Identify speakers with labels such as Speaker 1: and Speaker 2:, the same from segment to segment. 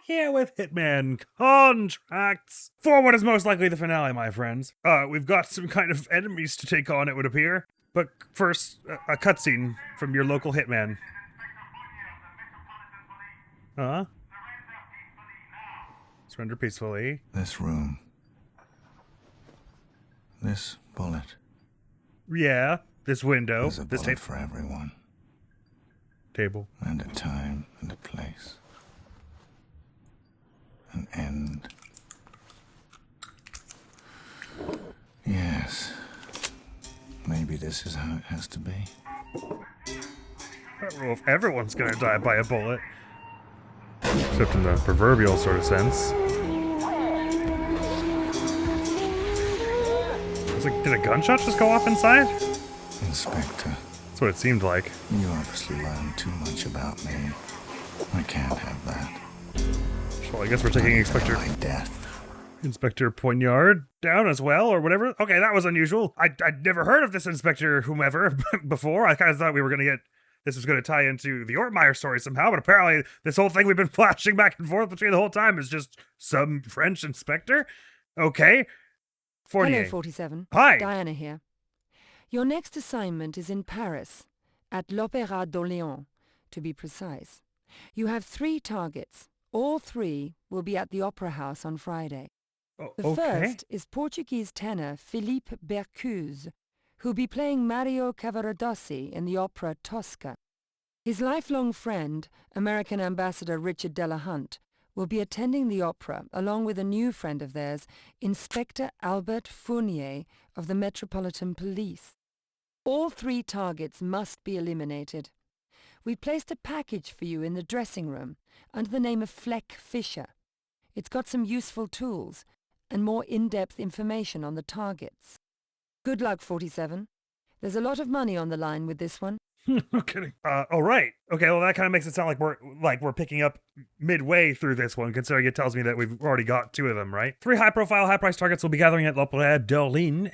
Speaker 1: here with Hitman contracts for what is most likely the finale, my friends. We've got some kind of enemies to take on, it would appear. But first, a cutscene from your local Hitman. Surrender peacefully.
Speaker 2: This room. This bullet.
Speaker 1: Yeah, this window.
Speaker 2: There's a
Speaker 1: This
Speaker 2: bullet for everyone.
Speaker 1: Table.
Speaker 2: And a time and a place. An end. Yes. Maybe this is how it has to be.
Speaker 1: Well, if everyone's gonna die by a bullet. Except in the proverbial sort of sense. It's like, did a gunshot just go off inside?
Speaker 2: Inspector.
Speaker 1: That's what it seemed like.
Speaker 2: You obviously learned too much about me. I can't have that.
Speaker 1: Well, I guess we're taking
Speaker 2: My death.
Speaker 1: Inspector Poignard down as well, or whatever. Okay, that was unusual. I'd never heard of this Inspector whomever before. I kind of thought we were going to get... This was going to tie into the Ortmeyer story somehow, but apparently this whole thing we've been flashing back and forth between the whole time is just some French inspector? Okay. 48.
Speaker 3: Hello, 47.
Speaker 1: Hi.
Speaker 3: Diana here. Your next assignment is in Paris, at l'Opéra d'Orléans, to be precise. You have 3 targets. All 3 will be at the Opera House on Friday. The first is Portuguese tenor Philippe Bercuse, who'll be playing Mario Cavaradossi in the opera Tosca. His lifelong friend, American Ambassador Richard Delahunt, will be attending the opera along with a new friend of theirs, Inspector Albert Fournier of the Metropolitan Police. All 3 targets must be eliminated. We placed a package for you in the dressing room under the name of Fleck Fisher. It's got some useful tools and more in-depth information on the targets. Good luck, 47. There's a lot of money on the line with this one.
Speaker 1: No kidding. All right. Okay, well, that kind of makes it sound like we're picking up midway through this one, considering it tells me that we've already got 2 of them, right? 3 high-profile, high-price targets will be gathering at l'Opéra d'Orléans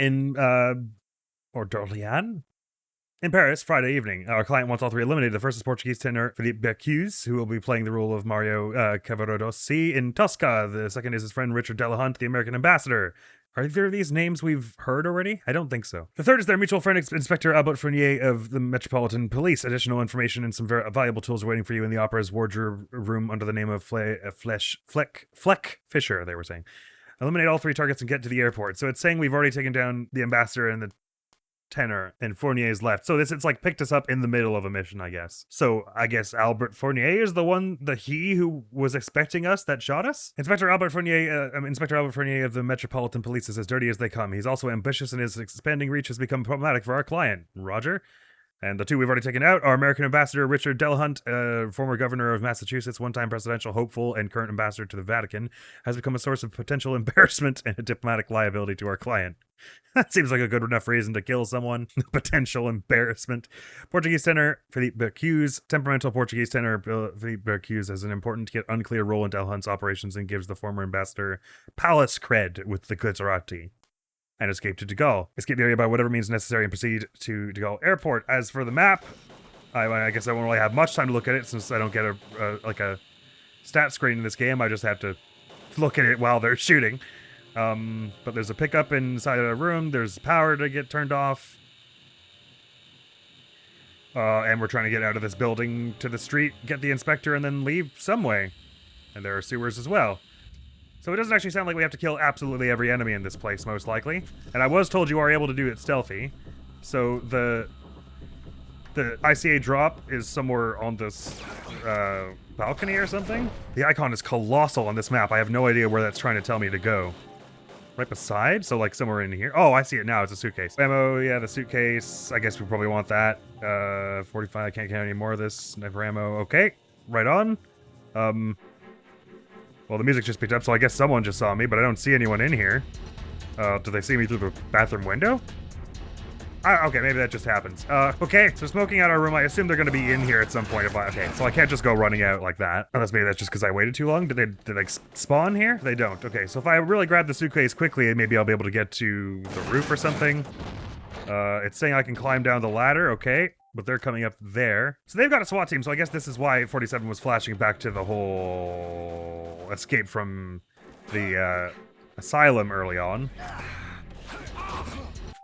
Speaker 1: or d'Orléans? In Paris, Friday evening. Our client wants all 3 eliminated. The first is Portuguese tenor Philippe Bercuse, who will be playing the role of Mario Cavaradossi in Tosca. The second is his friend Richard Delahunt, the American ambassador. Are either of these names we've heard already? I don't think so. The third is their mutual friend, Inspector Albert Fournier of the Metropolitan Police. Additional information and some very valuable tools waiting for you in the opera's wardrobe room under the name of Fleck Fisher, they were saying. Eliminate all 3 targets and get to the airport. So it's saying we've already taken down the ambassador and the tenor, and Fournier's left. So it's like picked us up in the middle of a mission, I guess. So I guess Albert Fournier is he who was expecting us that shot us? Inspector Albert Fournier of the Metropolitan Police is as dirty as they come. He's also ambitious, and his expanding reach has become problematic for our client. Roger. And the 2 we've already taken out are American Ambassador Richard Delahunt, former governor of Massachusetts, one-time presidential hopeful, and current ambassador to the Vatican, has become a source of potential embarrassment and a diplomatic liability to our client. That seems like a good enough reason to kill someone. Potential embarrassment. Portuguese tenor Philippe Bercuse. Temperamental Portuguese tenor Philippe Bercuse has an important yet unclear role in Delahunt's operations and gives the former ambassador palace cred with the glitterati. And escape to De Gaulle. Escape the area by whatever means necessary and proceed to De Gaulle Airport. As for the map, I guess I won't really have much time to look at it since I don't get a stat screen in this game. I just have to look at it while they're shooting. But there's a pickup inside of a room. There's power to get turned off. And we're trying to get out of this building to the street, get the inspector, and then leave some way. And there are sewers as well. So it doesn't actually sound like we have to kill absolutely every enemy in this place, most likely. And I was told you are able to do it stealthy. So the ICA drop is somewhere on this balcony or something. The icon is colossal on this map. I have no idea where that's trying to tell me to go. Right beside? So like somewhere in here. Oh, I see it now. It's a suitcase. Ammo, yeah, the suitcase. I guess we probably want that. 45, I can't count any more of this. Sniper ammo. Okay, right on. Well, the music just picked up, so I guess someone just saw me, but I don't see anyone in here. Do they see me through the bathroom window? Okay, maybe that just happens. Okay, so smoking out our room, I assume they're going to be in here at some point. Okay, so I can't just go running out like that. Unless maybe that's just because I waited too long. Did they spawn here? They don't. Okay, so if I really grab the suitcase quickly, maybe I'll be able to get to the roof or something. It's saying I can climb down the ladder. Okay, but they're coming up there. So they've got a SWAT team, so I guess this is why 47 was flashing back to the whole escape from the asylum early on.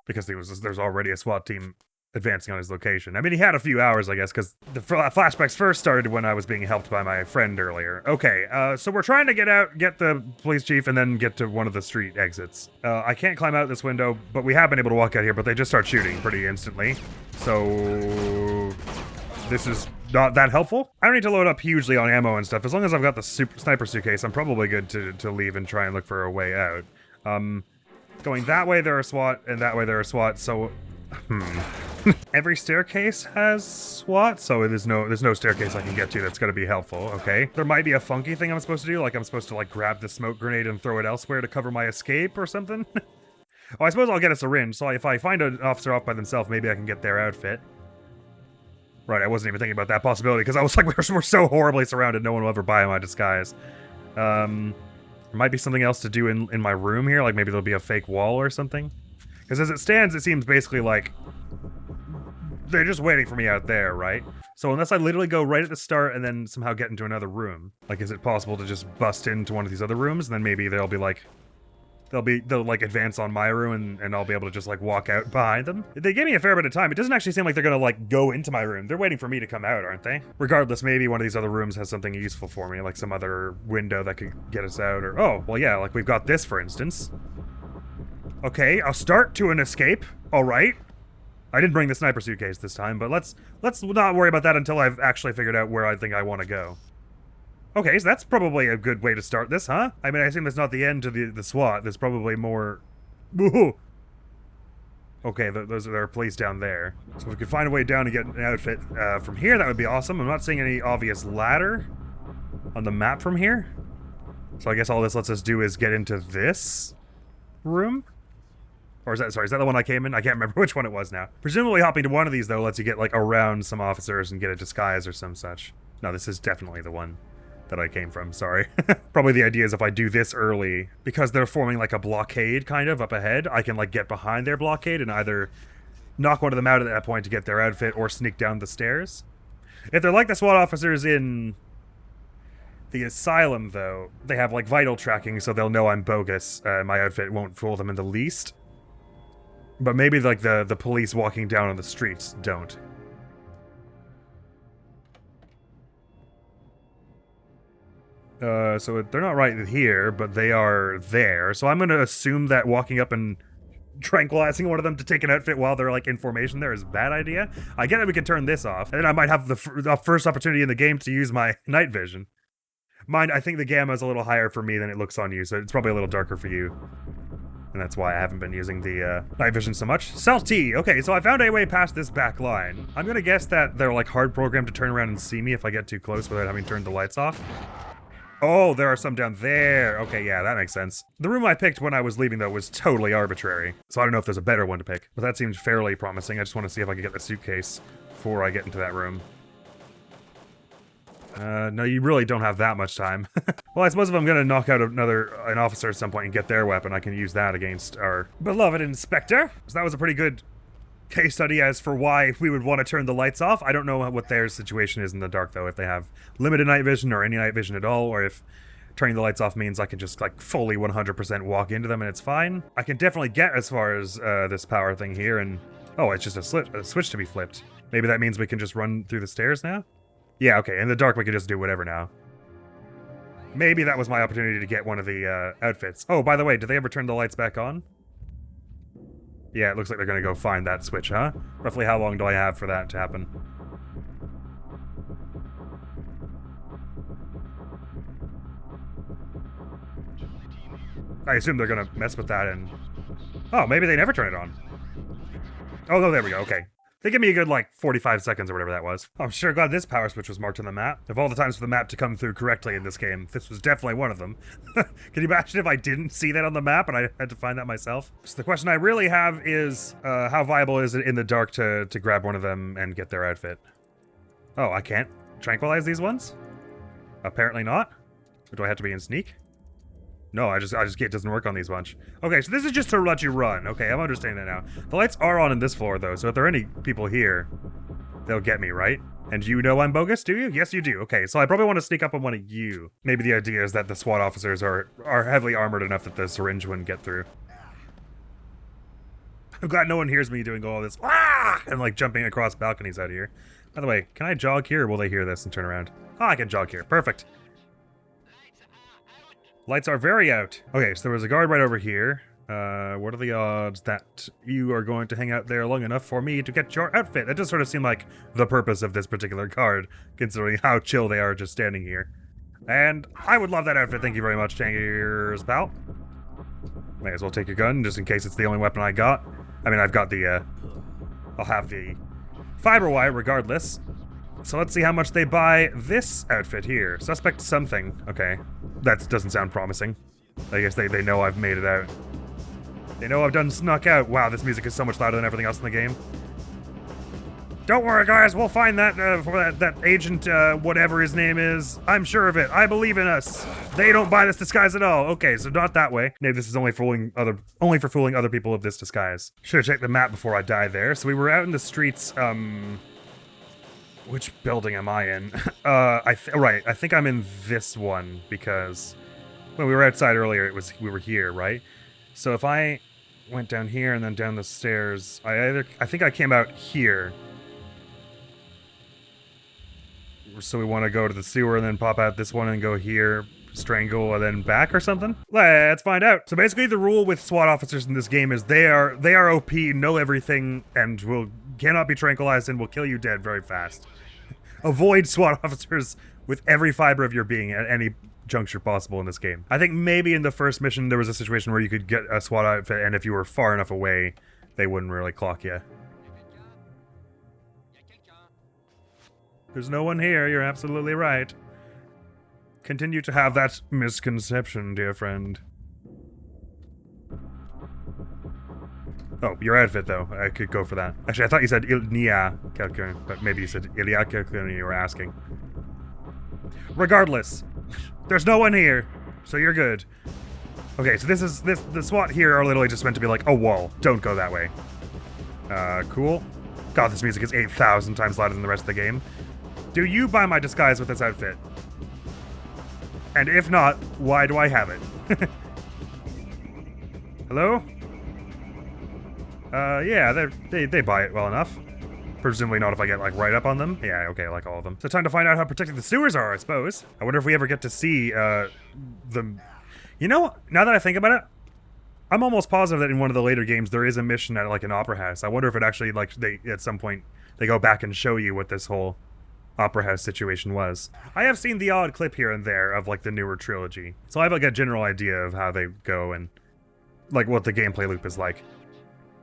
Speaker 1: Because there's already a SWAT team advancing on his location. I mean, he had a few hours, I guess, because the flashbacks first started when I was being helped by my friend earlier. Okay, so we're trying to get the police chief, and then get to one of the street exits. I can't climb out this window, but we have been able to walk out here, but they just start shooting pretty instantly. So this is not that helpful. I don't need to load up hugely on ammo and stuff. As long as I've got the sniper suitcase, I'm probably good to leave and try and look for a way out. Going that way, there are SWAT, and that way there are SWAT, so... Every staircase has SWAT, so there's no staircase I can get to that's gonna be helpful, okay? There might be a funky thing I'm supposed to do, like I'm supposed to, like, grab the smoke grenade and throw it elsewhere to cover my escape or something? Oh, I suppose I'll get a syringe, so if I find an officer off by themselves, maybe I can get their outfit. Right, I wasn't even thinking about that possibility, because I was like, we're so horribly surrounded, no one will ever buy my disguise. There might be something else to do in my room here, like maybe there'll be a fake wall or something. Because as it stands, it seems basically like they're just waiting for me out there, right? So unless I literally go right at the start and then somehow get into another room, like is it possible to just bust into one of these other rooms and then maybe they'll like advance on my room and I'll be able to just like walk out behind them? They gave me a fair bit of time. It doesn't actually seem like they're gonna like go into my room. They're waiting for me to come out, aren't they? Regardless, maybe one of these other rooms has something useful for me, like some other window that could get us out, or oh, well yeah, like we've got this for instance. Okay, I'll start to an escape. All right. I didn't bring the sniper suitcase this time, but let's not worry about that until I've actually figured out where I think I want to go. Okay, so that's probably a good way to start this, huh? I mean, I assume that's not the end to the SWAT. There's probably more... Woohoo! Okay, there are police down there. So if we could find a way down to get an outfit from here, that would be awesome. I'm not seeing any obvious ladder on the map from here. So I guess all this lets us do is get into this room? Or is that the one I came in? I can't remember which one it was now. Presumably hopping to one of these, though, lets you get, like, around some officers and get a disguise or some such. No, this is definitely the one that I came from, sorry. Probably the idea is if I do this early, because they're forming, like, a blockade, kind of, up ahead, I can, like, get behind their blockade and either knock one of them out at that point to get their outfit or sneak down the stairs. If they're like the SWAT officers in the asylum, though, they have, like, vital tracking, so they'll know I'm bogus. My outfit won't fool them in the least. But maybe, like, the police walking down on the streets don't. So they're not right here, but they are there. So I'm gonna assume that walking up and tranquilizing one of them to take an outfit while they're, like, in formation there is a bad idea. I get that we can turn this off, and then I might have the first opportunity in the game to use my night vision. Mind, I think the gamma is a little higher for me than it looks on you, so it's probably a little darker for you. And that's why I haven't been using the night vision so much. Cell T! Okay, so I found a way past this back line. I'm gonna guess that they're, like, hard programmed to turn around and see me if I get too close without having turned the lights off. Oh, there are some down there. Okay, yeah, that makes sense. The room I picked when I was leaving, though, was totally arbitrary. So I don't know if there's a better one to pick. But that seems fairly promising. I just want to see if I can get the suitcase before I get into that room. No, you really don't have that much time. Well, I suppose if I'm gonna knock out an officer at some point and get their weapon, I can use that against our beloved inspector. So that was a pretty good case study as for why we would want to turn the lights off. I don't know what their situation is in the dark, though, if they have limited night vision or any night vision at all, or if turning the lights off means I can just, like, fully 100% walk into them and it's fine. I can definitely get as far as this power thing here, and oh, it's just a switch to be flipped. Maybe that means we can just run through the stairs now? Yeah, okay, in the dark we can just do whatever now. Maybe that was my opportunity to get one of the outfits. Oh, by the way, did they ever turn the lights back on? Yeah, it looks like they're gonna go find that switch, huh? Roughly how long do I have for that to happen? I assume they're gonna mess with that and... Oh, maybe they never turn it on. Oh, no, there we go, okay. They give me a good, like, 45 seconds or whatever that was. I'm sure glad this power switch was marked on the map. Of all the times for the map to come through correctly in this game, this was definitely one of them. Can you imagine if I didn't see that on the map and I had to find that myself? So the question I really have is, how viable is it in the dark to grab one of them and get their outfit? Oh, I can't tranquilize these ones? Apparently not. Or do I have to be in sneak? No, I just it doesn't work on these bunch. Okay, so this is just to let you run. Okay, I'm understanding that now. The lights are on in this floor, though, so if there are any people here, they'll get me, right? And you know I'm bogus, do you? Yes, you do. Okay, so I probably want to sneak up on one of you. Maybe the idea is that the SWAT officers are heavily armored enough that the syringe wouldn't get through. I'm glad no one hears me doing all this, ah! And like jumping across balconies out here. By the way, can I jog here, or will they hear this and turn around? Oh, I can jog here. Perfect. Lights are very out. Okay, so there was a guard right over here. What are the odds that you are going to hang out there long enough for me to get your outfit? That does sort of seem like the purpose of this particular guard, considering how chill they are just standing here. And I would love that outfit. Thank you very much, Tangiers, pal. May as well take your gun, just in case it's the only weapon I got. I mean, I've got the, I'll have the fiber wire regardless. So let's see how much they buy this outfit here. Suspect something. Okay. That doesn't sound promising. I guess they know I've made it out. They know I've done snuck out. Wow, this music is so much louder than everything else in the game. Don't worry, guys. We'll find that for that agent, whatever his name is. I'm sure of it. I believe in us. They don't buy this disguise at all. Okay, so not that way. Maybe this is only for fooling other people of this disguise. Should have checked the map before I died there. So we were out in the streets. Which building am I in? Right. I think I'm in this one because when we were outside earlier, we were here, right? So if I went down here and then down the stairs, I think I came out here. So we want to go to the sewer and then pop out this one and go here, strangle, and then back or something? Let's find out. So basically the rule with SWAT officers in this game is they are OP, know everything, and cannot be tranquilized and will kill you dead very fast. Avoid SWAT officers with every fiber of your being at any juncture possible in this game. I think maybe in the first mission there was a situation where you could get a SWAT outfit, and if you were far enough away, they wouldn't really clock you. There's no one here, you're absolutely right. Continue to have that misconception, dear friend. Oh, your outfit, though. I could go for that. Actually, I thought you said Il Nia quelqu'un, but maybe you said Il y a quelqu'un and you were asking. Regardless, there's no one here, so you're good. Okay, so the SWAT here are literally just meant to be like a wall. Don't go that way. Cool. God, this music is 8,000 times louder than the rest of the game. Do you buy my disguise with this outfit? And if not, why do I have it? Hello? Yeah, they buy it well enough. Presumably not if I get, like, right up on them. Yeah, okay, like all of them. So time to find out how protected the sewers are, I suppose. I wonder if we ever get to see, them. You know, now that I think about it, I'm almost positive that in one of the later games there is a mission at, like, an opera house. I wonder if it actually, like, at some point, they go back and show you what this whole opera house situation was. I have seen the odd clip here and there of, like, the newer trilogy. So I have, like, a general idea of how they go and, like, what the gameplay loop is like.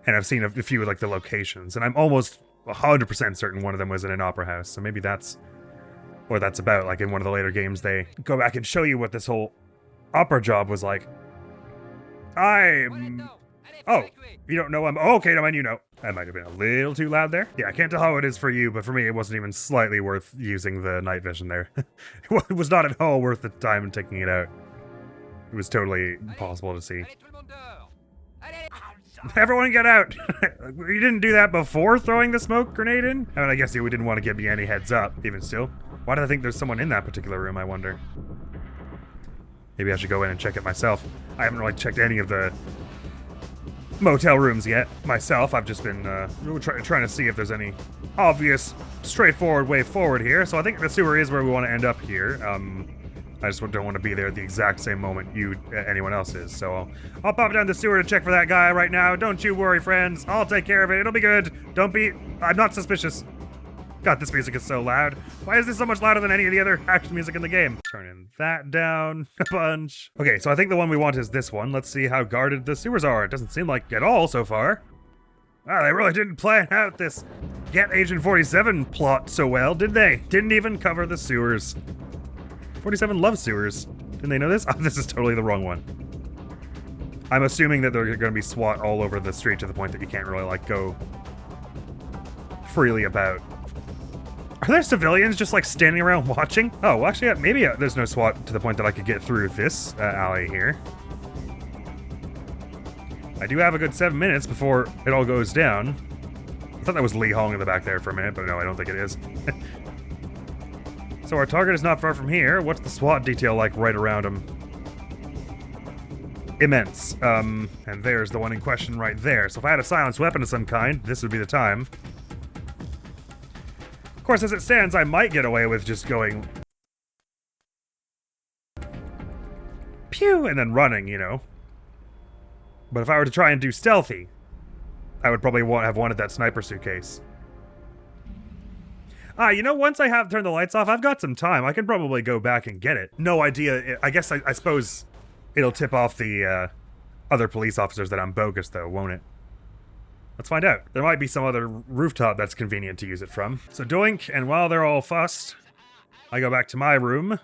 Speaker 1: And I've seen a few of, like, the locations, and I'm almost 100% certain one of them was in an opera house, so maybe that's what that's about. Like, in one of the later games, they go back and show you what this whole opera job was like. Oh, you don't know okay, no, man, you know. That might have been a little too loud there. Yeah, I can't tell how it is for you, but for me, it wasn't even slightly worth using the night vision there. It was not at all worth the time in taking it out. It was totally impossible to see. Everyone get out! You didn't do that before throwing the smoke grenade in? I mean, I guess we didn't want to give me any heads up, even still. Why do I think there's someone in that particular room, I wonder? Maybe I should go in and check it myself. I haven't really checked any of the motel rooms yet, myself. I've just been trying to see if there's any obvious, straightforward way forward here. So I think the sewer is where we want to end up here. I just don't want to be there at the exact same moment anyone else is. So I'll pop down the sewer to check for that guy right now. Don't you worry, friends. I'll take care of it. It'll be good. I'm not suspicious. God, this music is so loud. Why is this so much louder than any of the other action music in the game? Turning that down a bunch. Okay, so I think the one we want is this one. Let's see how guarded the sewers are. It doesn't seem like at all so far. Wow, they really didn't plan out this Get Agent 47 plot so well, did they? Didn't even cover the sewers. 47 loves sewers. Didn't they know this? Oh, this is totally the wrong one. I'm assuming that they're going to be SWAT all over the street to the point that you can't really, like, go freely about. Are there civilians just, like, standing around watching? Oh, well, actually, maybe there's no SWAT to the point that I could get through this alley here. I do have a good 7 minutes before it all goes down. thought that was Lee Hong in the back there for a minute, but no, I don't think it is. So our target is not far from here. What's the SWAT detail like right around him? Immense. And there's the one in question right there. So if I had a silenced weapon of some kind, this would be the time. Of course, as it stands, I might get away with just going... pew! And then running, you know. But if I were to try and do stealthy, I would probably have wanted that sniper suitcase. You know, once I have turned the lights off, I've got some time. I can probably go back and get it. No idea. I guess, I suppose it'll tip off the other police officers that I'm bogus, though, won't it? Let's find out. There might be some other rooftop that's convenient to use it from. So doink, and while they're all fussed, I go back to my room.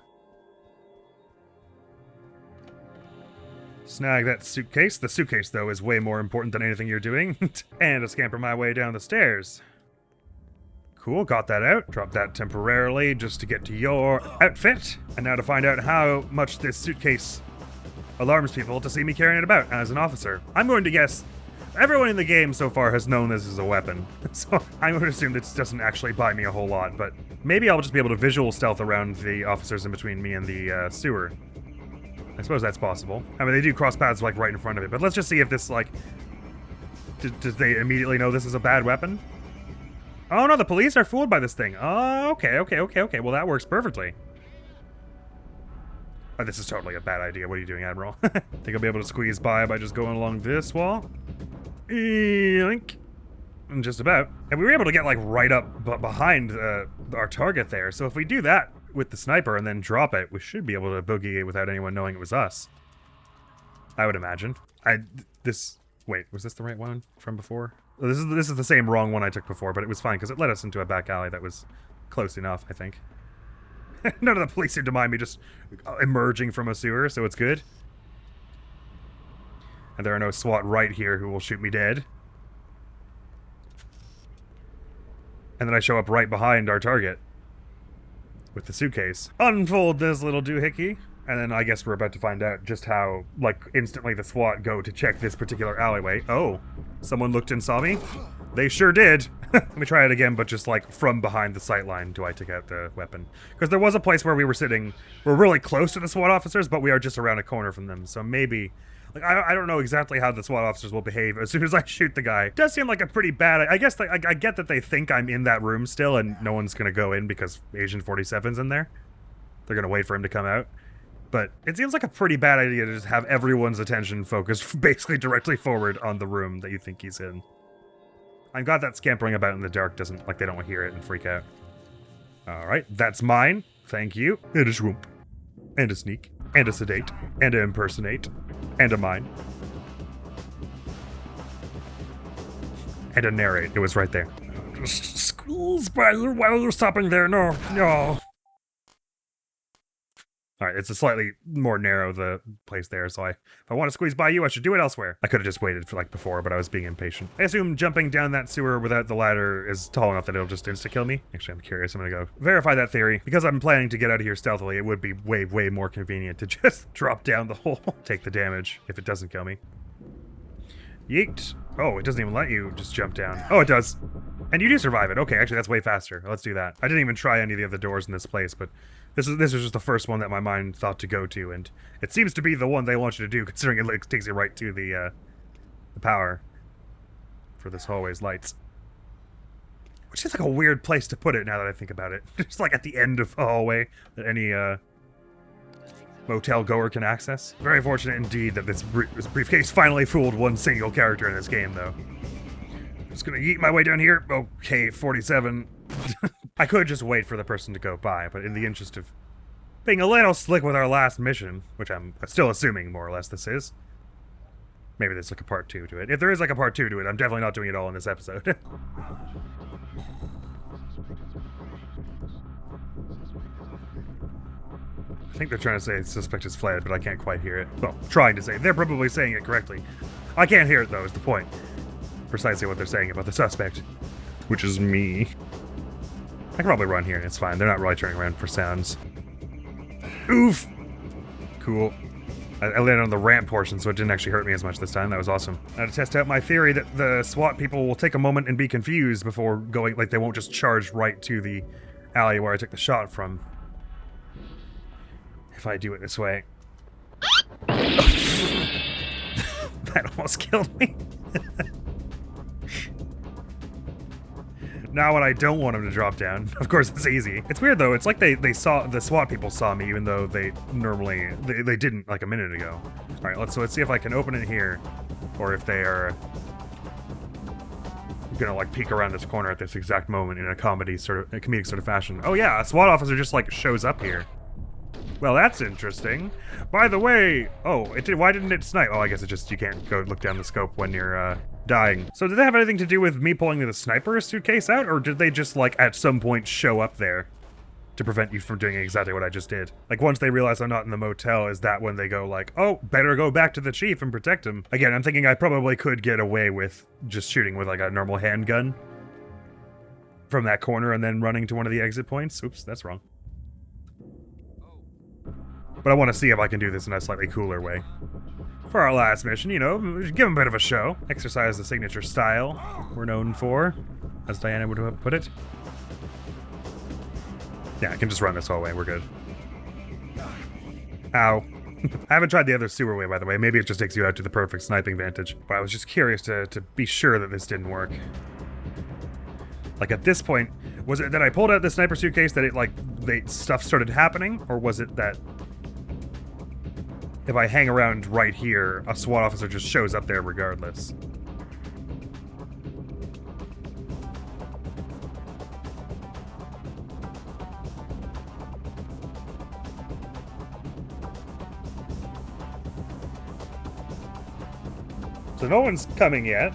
Speaker 1: Snag that suitcase. The suitcase, though, is way more important than anything you're doing. And I scamper my way down the stairs. Cool, got that out. Drop that temporarily just to get to your outfit. And now to find out how much this suitcase alarms people to see me carrying it about as an officer. I'm going to guess everyone in the game so far has known this as a weapon. So I'm going to assume this doesn't actually buy me a whole lot, but maybe I'll just be able to visual stealth around the officers in between me and the sewer. I suppose that's possible. I mean, they do cross paths like right in front of it, but let's just see if this, like... Did they immediately know this is a bad weapon? Oh no, the police are fooled by this thing. Oh, okay. Well, that works perfectly. Oh, this is totally a bad idea. What are you doing, Admiral? Think I'll be able to squeeze by just going along this wall? Yoink. Just about. And we were able to get, like, right up behind our target there. So if we do that with the sniper and then drop it, we should be able to boogie without anyone knowing it was us. I would imagine. Wait, was this the right one from before? This is the same wrong one I took before, but it was fine because it led us into a back alley that was close enough, I think. None of the police seem to mind me just emerging from a sewer, so it's good. And there are no SWAT right here who will shoot me dead. And then I show up right behind our target with the suitcase. Unfold this little doohickey. And then I guess we're about to find out just how, like, instantly the SWAT go to check this particular alleyway. Oh, someone looked and saw me? They sure did. Let me try it again, but just, like, from behind the sightline do I take out the weapon. Because there was a place where we were sitting, we're really close to the SWAT officers, but we are just around a corner from them. So maybe, like, I don't know exactly how the SWAT officers will behave as soon as I shoot the guy. It does seem like a pretty bad, I guess, I get that they think I'm in that room still and no one's going to go in because Agent 47's in there. They're going to wait for him to come out. But it seems like a pretty bad idea to just have everyone's attention focused basically directly forward on the room that you think he's in. I'm glad that scampering about in the dark doesn't, like, they don't hear it and freak out. Alright, that's mine. Thank you. And a swoop. And a sneak. And a sedate. And a impersonate. And a mine. And a narrate. It was right there. Just squeeze by you while you're stopping there. No. Alright, it's a slightly more narrow, the place there, so if I want to squeeze by you, I should do it elsewhere. I could have just waited for, like, before, but I was being impatient. I assume jumping down that sewer without the ladder is tall enough that it'll just insta-kill me. Actually, I'm curious. I'm gonna go verify that theory. Because I'm planning to get out of here stealthily, it would be way, way more convenient to just drop down the hole, take the damage, if it doesn't kill me. Yeet. Oh, it doesn't even let you just jump down. Oh, it does. And you do survive it. Okay, actually, that's way faster. Let's do that. I didn't even try any of the other doors in this place, but this is just the first one that my mind thought to go to, and it seems to be the one they want you to do, considering it takes you right to the power for this hallway's lights. Which is like a weird place to put it now that I think about it. Just like at the end of a hallway that any motel goer can access. Very fortunate indeed that this briefcase finally fooled one single character in this game, though. Just gonna yeet my way down here. Okay, 47. I could just wait for the person to go by, but in the interest of being a little slick with our last mission, which I'm still assuming more or less this is. Maybe there's like a part 2 to it. If there is like a part 2 to it, I'm definitely not doing it all in this episode. I think they're trying to say suspect is fled, but I can't quite hear it. Well, trying to say. They're probably saying it correctly. I can't hear it, though, is the point. Precisely what they're saying about the suspect, which is me. I can probably run here and it's fine. They're not really turning around for sounds. Oof! Cool. I landed on the ramp portion, so it didn't actually hurt me as much this time. That was awesome. Now to test out my theory that the SWAT people will take a moment and be confused before going, like they won't just charge right to the alley where I took the shot from. If I do it this way. That almost killed me. Now when I don't want him to drop down, of course it's easy. It's weird though, it's like they saw, the SWAT people saw me even though they normally, they didn't like a minute ago. All right, let's see if I can open it here, or if they are gonna like peek around this corner at this exact moment in a comedic sort of fashion. Oh yeah, a SWAT officer just like shows up here. Well, that's interesting. By the way, oh, why didn't it snipe? Oh, I guess it just, you can't go look down the scope when you're dying. So did that have anything to do with me pulling the sniper suitcase out, or did they just like at some point show up there to prevent you from doing exactly what I just did? Like once they realize I'm not in the motel, is that when they go like, oh, better go back to the chief and protect him? Again, I'm thinking I probably could get away with just shooting with like a normal handgun from that corner and then running to one of the exit points. Oops, that's wrong. But I want to see if I can do this in a slightly cooler way. For our last mission, you know, give him a bit of a show. Exercise the signature style we're known for, as Diana would have put it. Yeah, I can just run this whole way, we're good. Ow. I haven't tried the other sewer way, by the way. Maybe it just takes you out to the perfect sniping vantage. But I was just curious to be sure that this didn't work. Like at this point, was it that I pulled out the sniper suitcase that it like, stuff started happening? Or was it that if I hang around right here, a SWAT officer just shows up there regardless? So no one's coming yet.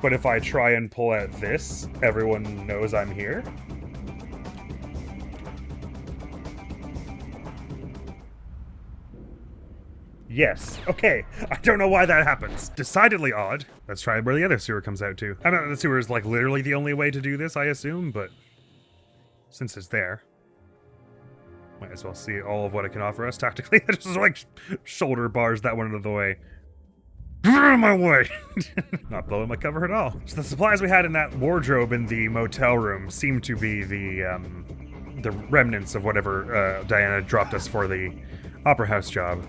Speaker 1: But if I try and pull out this, everyone knows I'm here. Yes. Okay. I don't know why that happens. Decidedly odd. Let's try where the other sewer comes out to. I know the sewer is like literally the only way to do this, I assume, but since it's there, might as well see all of what it can offer us tactically. It just like shoulder bars that one out of the way. Out of my way! Not blowing my cover at all. So the supplies we had in that wardrobe in the motel room seem to be the remnants of whatever Diana dropped us for the Opera House job.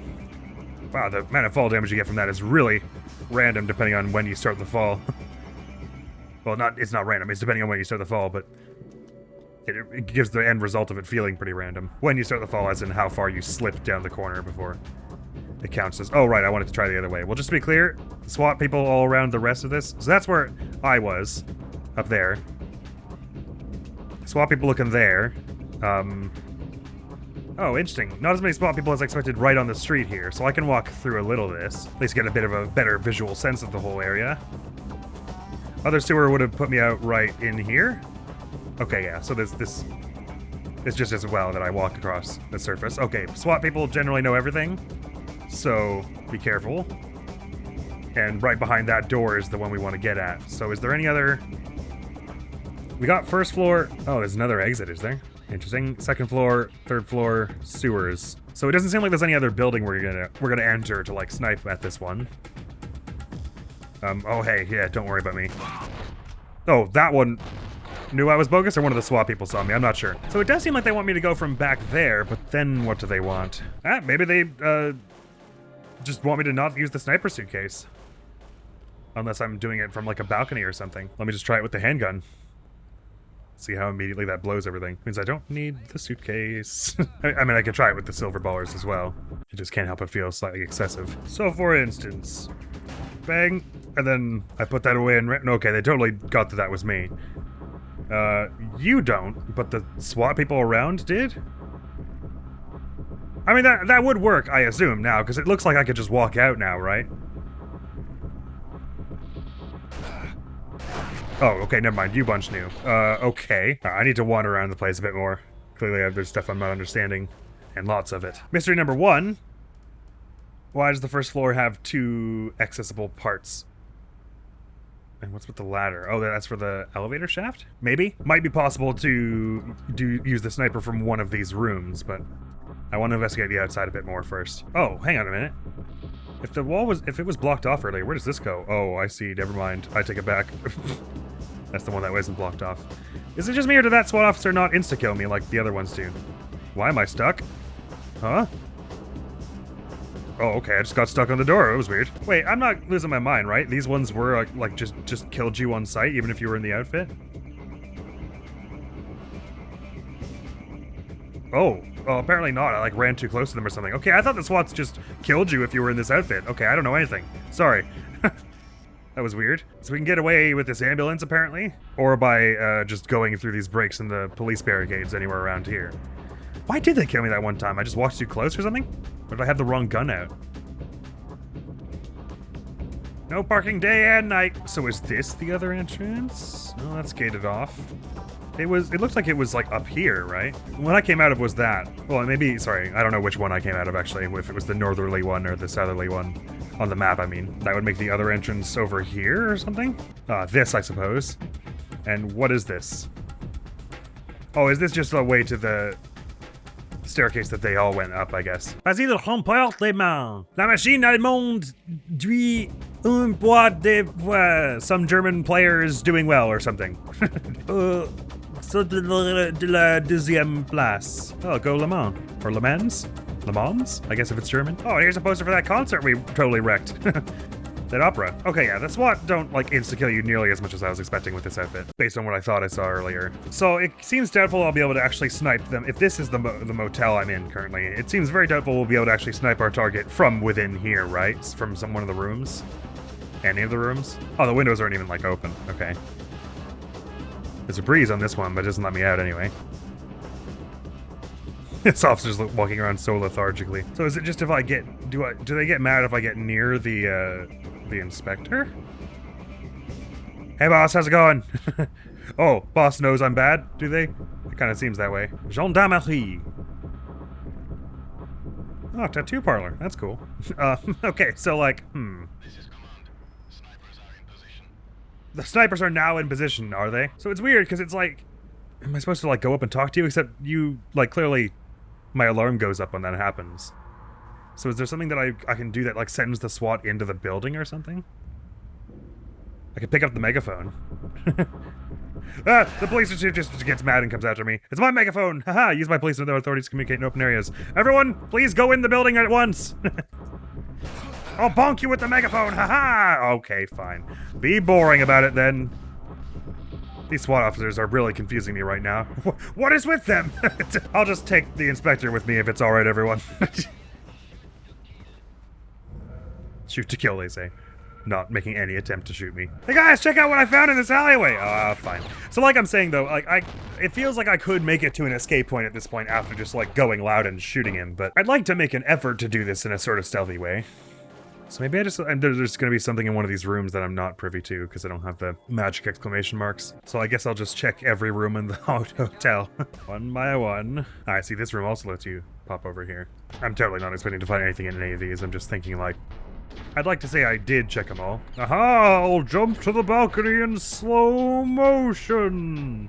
Speaker 1: Wow, the amount of fall damage you get from that is really random depending on when you start the fall. Well, it's not random, it's depending on when you start the fall, but it gives the end result of it feeling pretty random. When you start the fall, as in how far you slip down the corner before it counts as, oh right, I wanted to try the other way. Well, just to be clear, SWAT people all around the rest of this, so that's where I was, up there. SWAT people looking there. Oh, interesting. Not as many SWAT people as I expected right on the street here, so I can walk through a little of this. At least get a bit of a better visual sense of the whole area. Other sewer would have put me out right in here. Okay, yeah, so this is just as well that I walk across the surface. Okay, SWAT people generally know everything, so be careful. And right behind that door is the one we want to get at. So is there any other... We got first floor... Oh, there's another exit, is there? Interesting. Second floor, third floor, sewers. So it doesn't seem like there's any other building we're gonna enter to like snipe at this one. Oh hey, yeah, don't worry about me. Oh, that one knew I was bogus, or one of the SWAT people saw me, I'm not sure. So it does seem like they want me to go from back there, but then what do they want? Maybe they just want me to not use the sniper suitcase. Unless I'm doing it from like a balcony or something. Let me just try it with the handgun. See how immediately that blows everything. Means I don't need the suitcase. I mean, I could try it with the silver ballers as well. I just can't help but feel slightly excessive. So for instance, bang, and then I put that away and okay, they totally got that was me. You don't, but the SWAT people around did? I mean, that would work, I assume, now, because it looks like I could just walk out now, right? Oh, okay, never mind. You bunch knew. Okay. I need to wander around the place a bit more. Clearly, there's stuff I'm not understanding, and lots of it. Mystery number 1. Why does the first floor have 2 accessible parts? And what's with the ladder? Oh, that's for the elevator shaft? Maybe? Might be possible to use the sniper from one of these rooms, but I want to investigate the outside a bit more first. Oh, hang on a minute. If it was blocked off earlier, where does this go? Oh, I see. Never mind. I take it back. That's the one that wasn't blocked off. Is it just me or did that SWAT officer not insta-kill me like the other ones do? Why am I stuck? Huh? Oh, okay. I just got stuck on the door. It was weird. Wait, I'm not losing my mind, right? These ones were like just killed you on sight, even if you were in the outfit? Oh, apparently not. I like ran too close to them or something. Okay, I thought the SWATs just killed you if you were in this outfit. Okay, I don't know anything. Sorry. That was weird. So we can get away with this ambulance, apparently. Or by just going through these breaks in the police barricades anywhere around here. Why did they kill me that one time? I just walked too close or something? Or did I have the wrong gun out? No parking day and night. So is this the other entrance? No, that's gated off. It looked like it was like up here, right? What I came out of was that. Well, maybe, sorry, I don't know which one I came out of actually, if it was the northerly one or the southerly one. On the map, I mean. That would make the other entrance over here or something? This, I suppose. And what is this? Oh, is this just a way to the staircase that they all went up, I guess? Vas-y, remporte les mains. La machine allemande duit un boîte de voix. Some German players doing well or something. So de la deuxième place. Oh, go Le Mans. Or Le Mans? Le Mans? I guess if it's German. Oh, here's a poster for that concert we totally wrecked. That opera. Okay, yeah, the SWAT don't like insta-kill you nearly as much as I was expecting with this outfit, based on what I thought I saw earlier. So it seems doubtful I'll be able to actually snipe them. If this is the motel I'm in currently, it seems very doubtful we'll be able to actually snipe our target from within here, right? From one of the rooms? Any of the rooms? Oh, the windows aren't even like open. Okay. There's a breeze on this one, but it doesn't let me out anyway. This officer's walking around so lethargically. So is it just if I get... Do they get mad if I get near the inspector? Hey boss, how's it going? Oh, boss knows I'm bad, do they? It kind of seems that way. Gendarmerie. Oh, tattoo parlor. That's cool. Okay, so like,
Speaker 2: This is command. Snipers are in position.
Speaker 1: The snipers are now in position, are they? So it's weird, because it's like... Am I supposed to, like, go up and talk to you? Except you, like, clearly... My alarm goes up when that happens. So is there something that I can do that, like, sends the SWAT into the building or something? I could pick up the megaphone. The police chief just gets mad and comes after me. It's my megaphone! Haha! Use my police and other authorities to communicate in open areas. Everyone, please go in the building at once! I'll bonk you with the megaphone! Haha! Okay, fine. Be boring about it then. These SWAT officers are really confusing me right now. What is with them? I'll just take the inspector with me if it's alright, everyone. Shoot to kill, they say. Not making any attempt to shoot me. Hey guys, check out what I found in this alleyway! Fine. So like I'm saying though, like it feels like I could make it to an escape point at this point after just like going loud and shooting him, but I'd like to make an effort to do this in a sort of stealthy way. So maybe there's going to be something in one of these rooms that I'm not privy to because I don't have the magic exclamation marks. So I guess I'll just check every room in the hotel. One by one. I see this room also lets you pop over here. I'm totally not expecting to find anything in any of these. I'm just thinking like, I'd like to say I did check them all. Aha! I'll jump to the balcony in slow motion.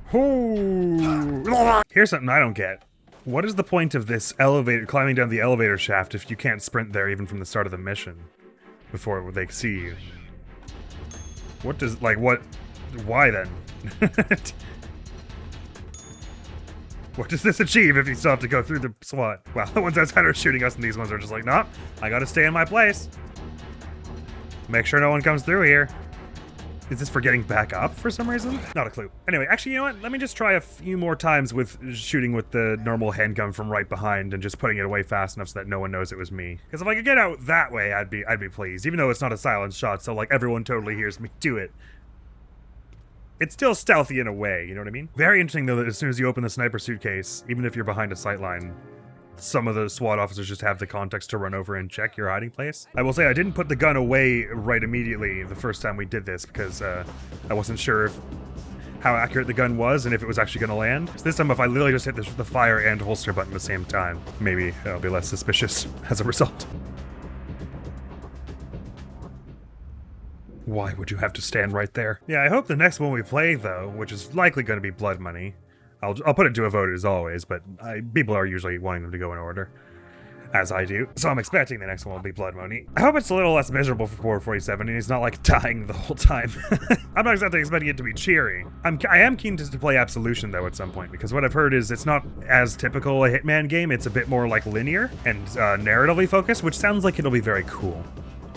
Speaker 1: Hoo! Here's something I don't get. What is the point of this elevator, climbing down the elevator shaft if you can't sprint there even from the start of the mission? Before they see you. What does, like, what, why then? What does this achieve if you still have to go through the SWAT? Well, the ones outside are shooting us and these ones are just like, nah, I gotta stay in my place. Make sure no one comes through here. Is this for getting back up for some reason? Not a clue. Anyway, actually, you know what? Let me just try a few more times with shooting with the normal handgun from right behind and just putting it away fast enough so that no one knows it was me. Because if I could get out that way, I'd be pleased. Even though it's not a silent shot, so like everyone totally hears me do it. It's still stealthy in a way, you know what I mean? Very interesting though that as soon as you open the sniper suitcase, even if you're behind a sightline, some of the SWAT officers just have the context to run over and check your hiding place. I will say I didn't put the gun away right immediately the first time we did this because I wasn't sure how accurate the gun was and if it was actually going to land. So this time if I literally just hit the fire and holster button at the same time, maybe I'll be less suspicious as a result. Why would you have to stand right there? Yeah, I hope the next one we play though, which is likely going to be Blood Money, I'll put it to a vote as always, but people are usually wanting them to go in order, as I do. So I'm expecting the next one will be Blood Money. I hope it's a little less miserable for 447 and he's not like dying the whole time. I'm not exactly expecting it to be cheery. I am keen to play Absolution though at some point, because what I've heard is it's not as typical a Hitman game. It's a bit more like linear and narratively focused, which sounds like it'll be very cool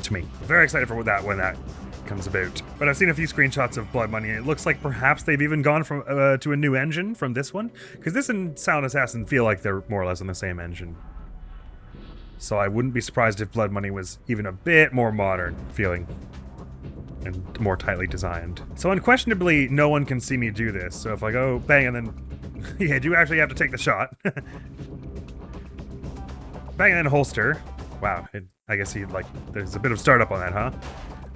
Speaker 1: to me. Very excited for that when that comes about. But I've seen a few screenshots of Blood Money and it looks like perhaps they've even gone from to a new engine from this one, because this and Sound Assassin feel like they're more or less on the same engine. So I wouldn't be surprised if Blood Money was even a bit more modern feeling and more tightly designed. So unquestionably, no one can see me do this. So if I go bang and then, yeah, I do actually have to take the shot. Bang and then holster. Wow, I guess there's a bit of startup on that, huh?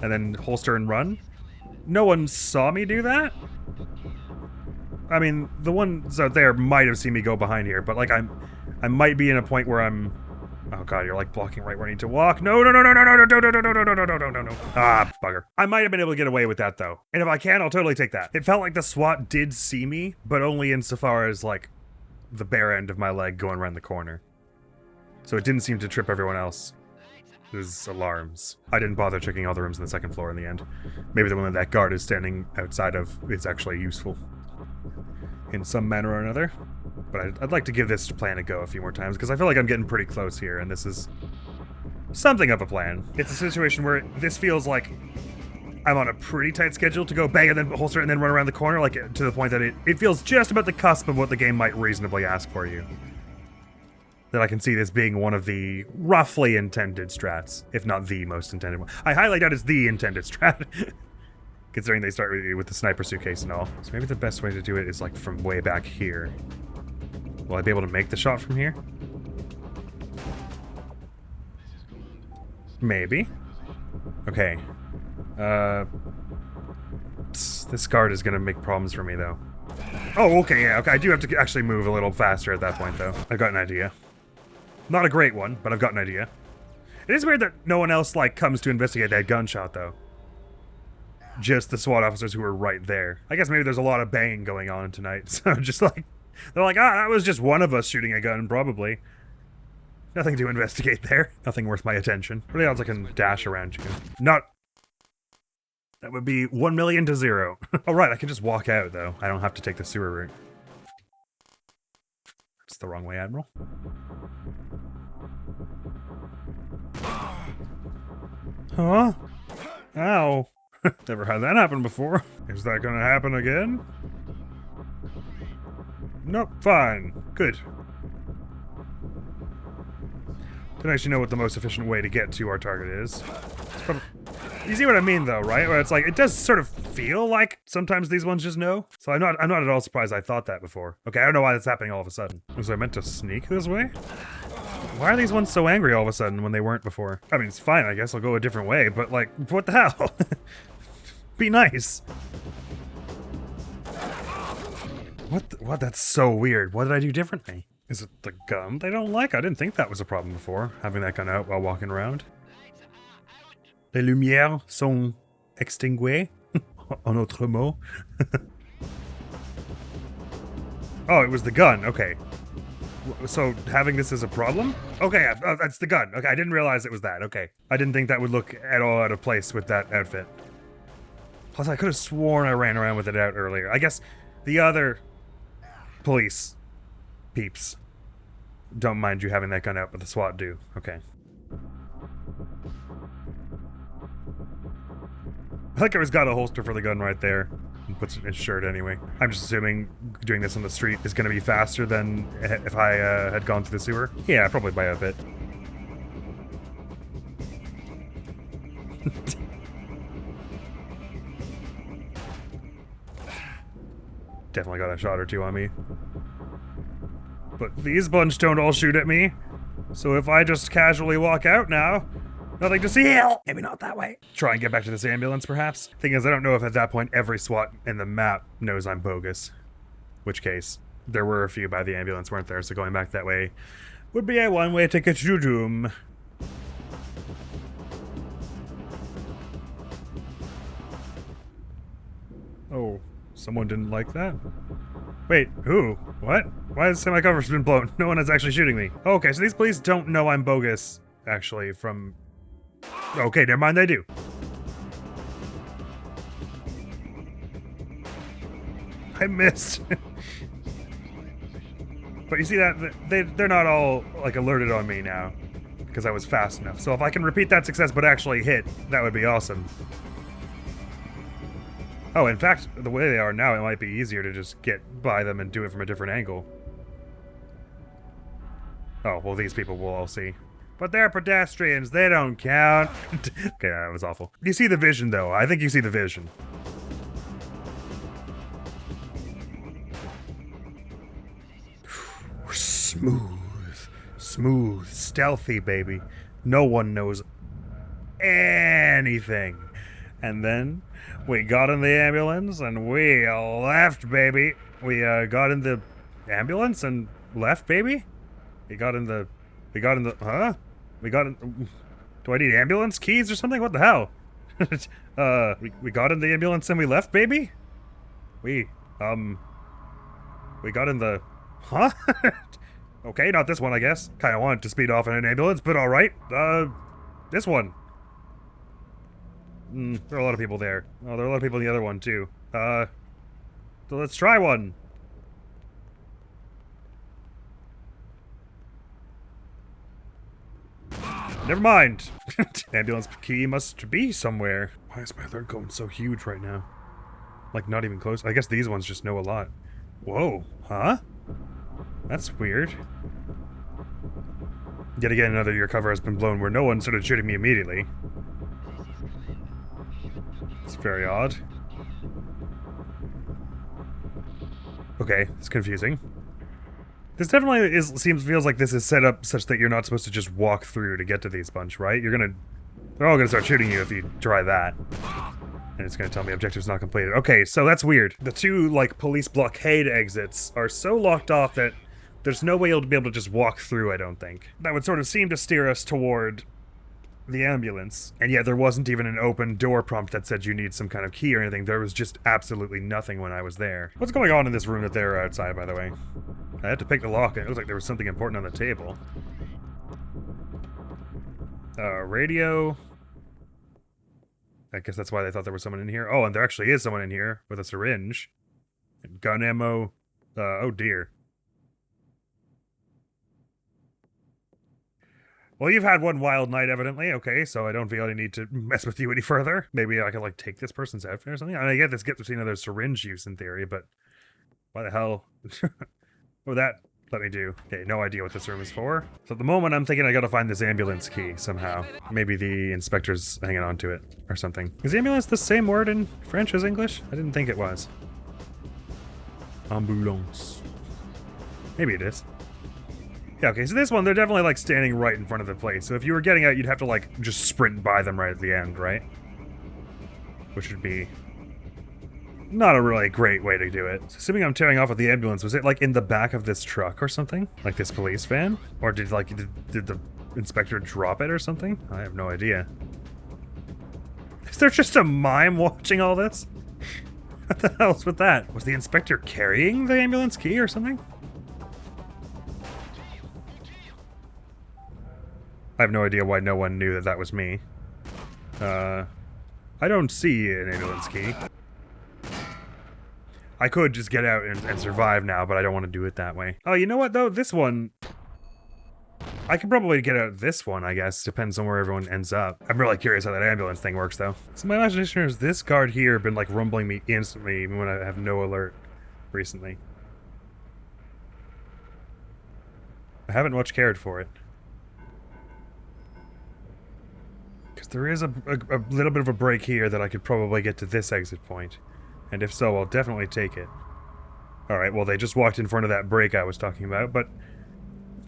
Speaker 1: And then holster and run. No one saw me do that. I mean, the ones out there might have seen me go behind here, but like I might be in a point where I'm. Oh god, you're like blocking right where I need to walk. No. Ah, bugger. I might have been able to get away with that though. And if I can, I'll totally take that. It felt like the SWAT did see me, but only insofar as like the bare end of my leg going around the corner. So it didn't seem to trip everyone else. There's alarms. I didn't bother checking all the rooms on the second floor in the end. Maybe the one that guard is standing outside of is actually useful in some manner or another. But I'd like to give this plan a go a few more times, because I feel like I'm getting pretty close here, and this is something of a plan. It's a situation where this feels like I'm on a pretty tight schedule to go bang and then holster and then run around the corner, like to the point that it feels just about the cusp of what the game might reasonably ask for you. That I can see this being one of the roughly intended strats, if not the most intended one. I highly doubt it's the intended strat. Considering they start with the sniper suitcase and all. So maybe the best way to do it is like from way back here. Will I be able to make the shot from here? Maybe. Okay. This guard is gonna make problems for me though. Oh, okay, yeah, okay. I do have to actually move a little faster at that point though. I've got an idea. Not a great one, but I've got an idea. It is weird that no one else like comes to investigate that gunshot though. Just the SWAT officers who were right there. I guess maybe there's a lot of banging going on tonight, so just like, they're like, that was just one of us shooting a gun, probably. Nothing to investigate there. Nothing worth my attention. What else I can dash around you? Not... That would be 1 million to 0. Oh right, I can just walk out though. I don't have to take the sewer route. That's the wrong way, Admiral. Huh? Ow. Never had that happen before. Is that gonna happen again? Nope, fine. Good. Don't actually know what the most efficient way to get to our target is. You see what I mean though, right? Where it's like, it does sort of feel like sometimes these ones just know. So I'm not at all surprised I thought that before. Okay, I don't know why that's happening all of a sudden. Was I meant to sneak this way? Why are these ones so angry all of a sudden when they weren't before? I mean, it's fine, I guess I'll go a different way, but like, what the hell? Be nice. What? That's so weird. What did I do differently? Is it the gun they don't like? I didn't think that was a problem before, having that gun out while walking around. Les lumières sont extinguées. En autre mot. Oh, it was the gun. Okay. So having this as a problem? Okay, that's the gun. Okay, I didn't realize it was that. Okay. I didn't think that would look at all out of place with that outfit. Plus, I could have sworn I ran around with it out earlier. I guess the other police peeps don't mind you having that gun out, but the SWAT do. Okay. I think I was got a holster for the gun right there. And puts it in his shirt anyway. I'm just assuming doing this on the street is going to be faster than if I had gone through the sewer. Yeah, probably by a bit. Definitely got a shot or two on me. But these bunch don't all shoot at me. So if I just casually walk out now, nothing to see. Maybe not that way. Try and get back to this ambulance, perhaps. Thing is, I don't know if at that point every SWAT in the map knows I'm bogus. Which case, there were a few by the ambulance, weren't there? So going back that way would be a one-way ticket to doom. Oh, Someone didn't like that. Wait, who? What? Why has my cover's been blown? No one is actually shooting me. Okay, so these police don't know I'm bogus, actually, from... Okay, never mind, they do. I missed. But you see that? They're not all, like, alerted on me now, because I was fast enough. So if I can repeat that success but actually hit, that would be awesome. Oh, in fact, the way they are now, it might be easier to just get by them and do it from a different angle. Oh, well, these people will all see. But they're pedestrians, they don't count. Okay, that was awful. You see the vision, though. I think you see the vision. We're smooth. Smooth. Stealthy, baby. No one knows anything. And then we got in the ambulance and we left, baby. We got in the ambulance and left, baby. We got in the, huh? We got in, do I need ambulance keys or something? What the hell? We got in the ambulance and we left, baby? We got in the, huh? Okay, not this one, I guess. Kinda wanted to speed off in an ambulance, but alright. This one. There are a lot of people there. Oh, there are a lot of people in the other one, too. So let's try one. Never mind. Ambulance key must be somewhere. Why is my alert going so huge right now? Like, not even close. I guess these ones just know a lot. Whoa. Huh? That's weird. Yet again, another your cover has been blown where no one started shooting me immediately. It's very odd. Okay, it's confusing. This definitely feels like this is set up such that you're not supposed to just walk through to get to these bunch, right? They're all gonna start shooting you if you try that. And it's gonna tell me objective's not completed. Okay, so that's weird. The two, like, police blockade exits are so locked off that there's no way you'll be able to just walk through, I don't think. That would sort of seem to steer us toward the ambulance, and yet there wasn't even an open door prompt that said you need some kind of key or anything. There was just absolutely nothing when I was there. What's going on in this room that they're outside, by the way? I had to pick the lock, and it looked like there was something important on the table. Radio. I guess that's why they thought there was someone in here. Oh, and there actually is someone in here with a syringe. And gun ammo. Oh dear. Well, you've had one wild night, evidently. Okay, so I don't feel any need to mess with you any further. Maybe I can, like, take this person's outfit or something. I mean, I get this gets to see another syringe use in theory, but why the hell? What would that let me do? Okay, no idea what this room is for. So at the moment, I'm thinking I gotta find this ambulance key somehow. Maybe the inspector's hanging on to it or something. Is ambulance the same word in French as English? I didn't think it was. Ambulance. Maybe it is. Yeah, okay, so this one, they're definitely, like, standing right in front of the place. So if you were getting out, you'd have to, like, just sprint by them right at the end, right? Which would be not a really great way to do it. So assuming I'm tearing off with the ambulance, was it, like, in the back of this truck or something? Like this police van? Or did the inspector drop it or something? I have no idea. Is there just a mime watching all this? What the hell's with that? Was the inspector carrying the ambulance key or something? I have no idea why no one knew that that was me. I don't see an ambulance key. I could just get out and survive now, but I don't want to do it that way. Oh, you know what, though? This one... I could probably get out this one, I guess. Depends on where everyone ends up. I'm really curious how that ambulance thing works, though. So my imagination is this guard here been, like, rumbling me instantly even when I have no alert recently. I haven't much cared for it. Because there is a little bit of a break here that I could probably get to this exit point. And if so, I'll definitely take it. Alright, well, they just walked in front of that break I was talking about, but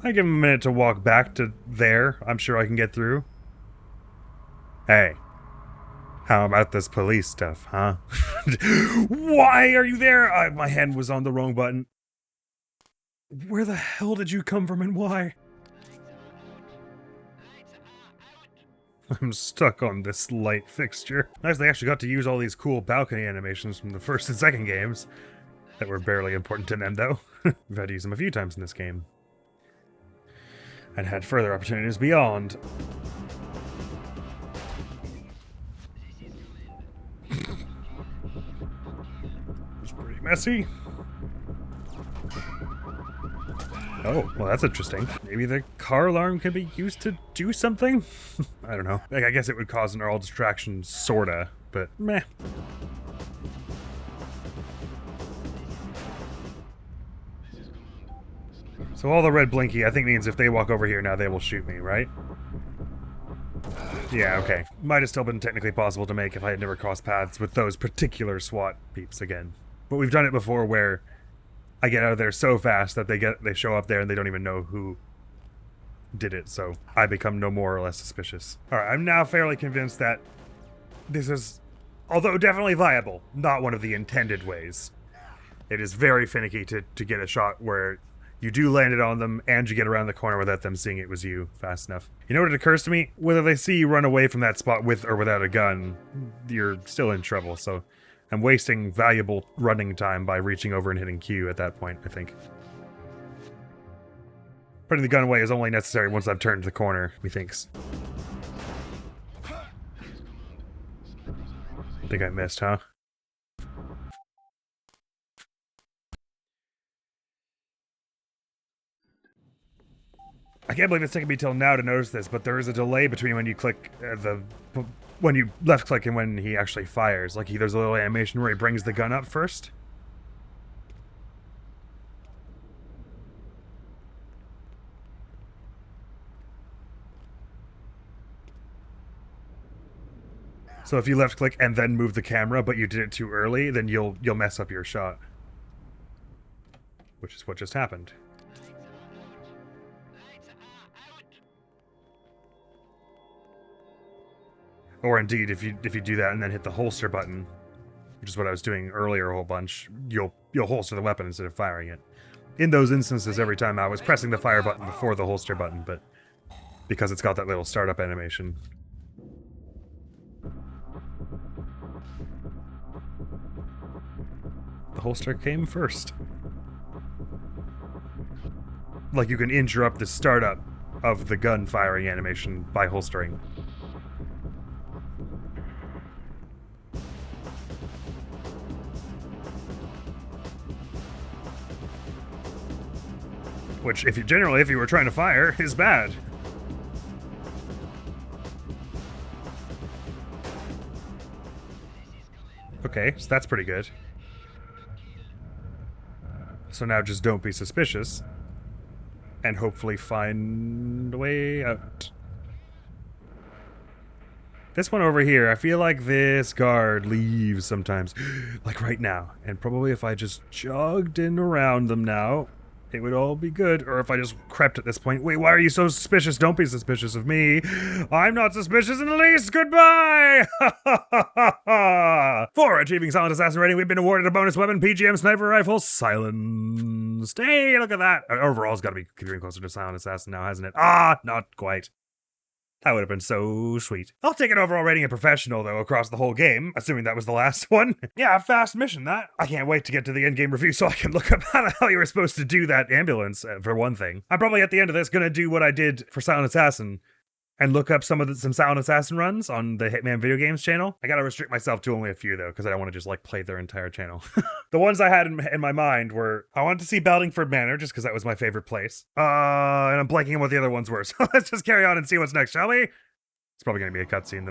Speaker 1: I give them a minute to walk back to there. I'm sure I can get through. Hey. How about this police stuff, huh? Why are you there? My hand was on the wrong button. Where the hell did you come from and why? I'm stuck on this light fixture. Nice, they actually got to use all these cool balcony animations from the first and second games that were barely important to them, though. We've had to use them a few times in this game. And had further opportunities beyond. It's pretty messy. Oh, well, that's interesting. Maybe the car alarm can be used to do something? I don't know. Like, I guess it would cause an oral distraction, sorta, but meh. So all the red blinky, I think, means if they walk over here now, they will shoot me, right? Yeah, okay. Might have still been technically possible to make if I had never crossed paths with those particular SWAT peeps again. But we've done it before where I get out of there so fast that they show up there and they don't even know who did it, so I become no more or less suspicious. Alright, I'm now fairly convinced that this is, although definitely viable, not one of the intended ways. It is very finicky to get a shot where you do land it on them, and you get around the corner without them seeing it was you fast enough. You know what it occurs to me? Whether they see you run away from that spot with or without a gun, you're still in trouble, so I'm wasting valuable running time by reaching over and hitting Q at that point, I think. Putting the gun away is only necessary once I've turned the corner, methinks. I think I missed, huh? I can't believe it's taken me till now to notice this, but there is a delay between when you click when you left click and when he actually fires. Like, there's a little animation where he brings the gun up first. So if you left click and then move the camera, but you did it too early, then you'll mess up your shot. Which is what just happened. Or indeed, if you do that and then hit the holster button, which is what I was doing earlier a whole bunch, you'll holster the weapon instead of firing it. In those instances, every time I was pressing the fire button before the holster button, but because it's got that little startup animation. The holster came first. Like, you can interrupt the startup of the gun firing animation by holstering. Which, if you were trying to fire, is bad. Okay, so that's pretty good. So now just don't be suspicious. And hopefully find a way out. This one over here, I feel like this guard leaves sometimes. Like right now. And probably if I just jogged in around them now, it would all be good. Or if I just crept at this point. Wait, why are you so suspicious? Don't be suspicious of me. I'm not suspicious in the least. Goodbye! For achieving Silent Assassin rating, we've been awarded a bonus weapon, PGM Sniper Rifle Silenced. Hey, look at that. Overall, it's got to be getting closer to Silent Assassin now, hasn't it? Ah, not quite. That would have been so sweet. I'll take an overall rating of professional, though, across the whole game, assuming that was the last one. Yeah, fast mission, that. I can't wait to get to the endgame review so I can look up how the hell you were supposed to do that ambulance, for one thing. I'm probably at the end of this gonna do what I did for Silent Assassin and look up some Silent Assassin runs on the Hitman Video Games channel. I gotta restrict myself to only a few, though, because I don't want to just, like, play their entire channel. The ones I had in my mind were, I wanted to see Beldingford Manor, just because that was my favorite place. And I'm blanking on what the other ones were, so let's just carry on and see what's next, shall we? It's probably gonna be a cutscene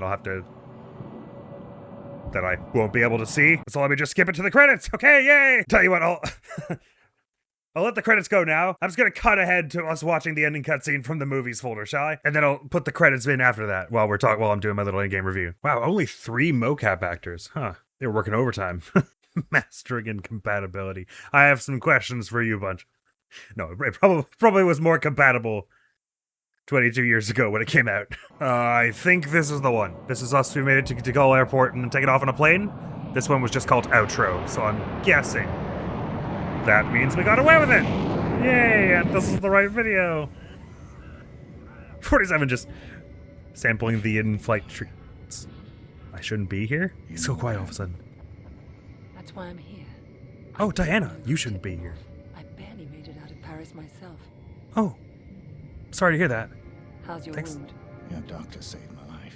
Speaker 1: that I won't be able to see. So let me just skip it to the credits. Okay, yay! Tell you what, I'll let the credits go now. I'm just gonna cut ahead to us watching the ending cutscene from the movies folder, shall I? And then I'll put the credits in after that while I'm doing my little in-game review. Wow, only 3 mocap actors. Huh. They were working overtime. Mastering and compatibility. I have some questions for you, bunch. No, it probably was more compatible 22 years ago when it came out. I think this is the one. This is us who made it to Gaulle Airport and take it off on a plane. This one was just called Outro, so I'm guessing that means we got away with it! Yay, and this is the right video. 47 just Sampling the in-flight treats. I shouldn't be here? He's so quiet all of a sudden.
Speaker 3: That's why I'm here.
Speaker 1: Oh, Diana, you shouldn't be here.
Speaker 3: I barely made it out of Paris myself.
Speaker 1: Oh, sorry to hear that.
Speaker 3: How's your
Speaker 1: Thanks.
Speaker 3: wound?
Speaker 2: Your doctor saved my life.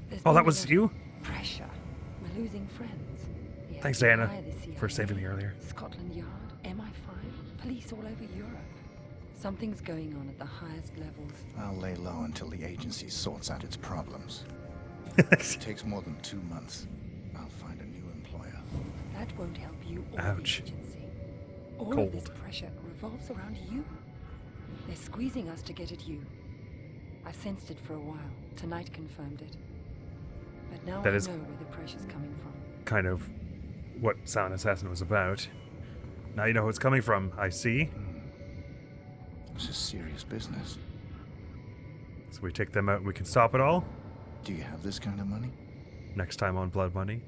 Speaker 3: There's
Speaker 1: Oh,
Speaker 3: been
Speaker 1: that
Speaker 3: a
Speaker 1: was
Speaker 3: lot
Speaker 1: you?
Speaker 3: of Pressure. We're losing friends. The
Speaker 1: Thanks,
Speaker 3: FBI,
Speaker 1: Diana,
Speaker 3: the
Speaker 1: for
Speaker 3: CIA,
Speaker 1: saving me earlier.
Speaker 3: Scotland Yard, MI5, police all over Europe. Something's going on at the highest levels.
Speaker 2: I'll lay low until the agency sorts out its problems. It takes more than 2 months. I'll find a new employer.
Speaker 3: That won't help you or
Speaker 1: Ouch.
Speaker 3: the agency. All
Speaker 1: Cold.
Speaker 3: of this pressure revolves around you. They're squeezing us to get at you. I've sensed it for a while. Tonight confirmed it. But now
Speaker 1: That
Speaker 3: I
Speaker 1: is-
Speaker 3: know where the pressure's coming from.
Speaker 1: Kind of what Silent Assassin was about. Now you know who it's coming from, I see.
Speaker 2: This is serious business.
Speaker 1: So we take them out and we can stop it all?
Speaker 2: Do you have this kind of money?
Speaker 1: Next time on Blood Money,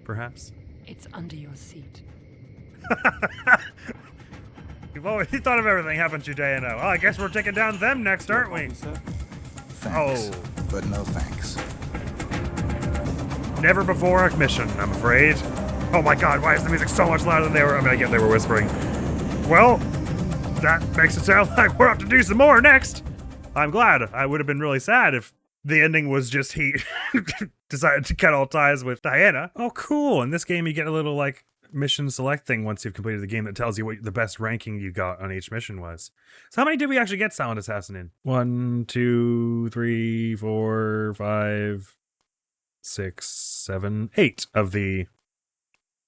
Speaker 1: perhaps?
Speaker 3: It's under your seat.
Speaker 1: You've always thought of everything, haven't you, Diana? Well, I guess we're taking down them next, aren't we?
Speaker 2: Thanks.
Speaker 1: Oh.
Speaker 2: But no thanks.
Speaker 1: Never before a mission, I'm afraid. Oh my god, why is the music so much louder than they were? I mean, I get they were whispering. Well, that makes it sound like we're up to do some more next. I'm glad. I would have been really sad if the ending was just he decided to cut all ties with Diana. Oh, cool. In this game, you get a little, like, mission select thing once you've completed the game that tells you what the best ranking you got on each mission was. So how many did we actually get Silent Assassin in? 1, 2, 3, 4, 5, 6, 7, 8 of the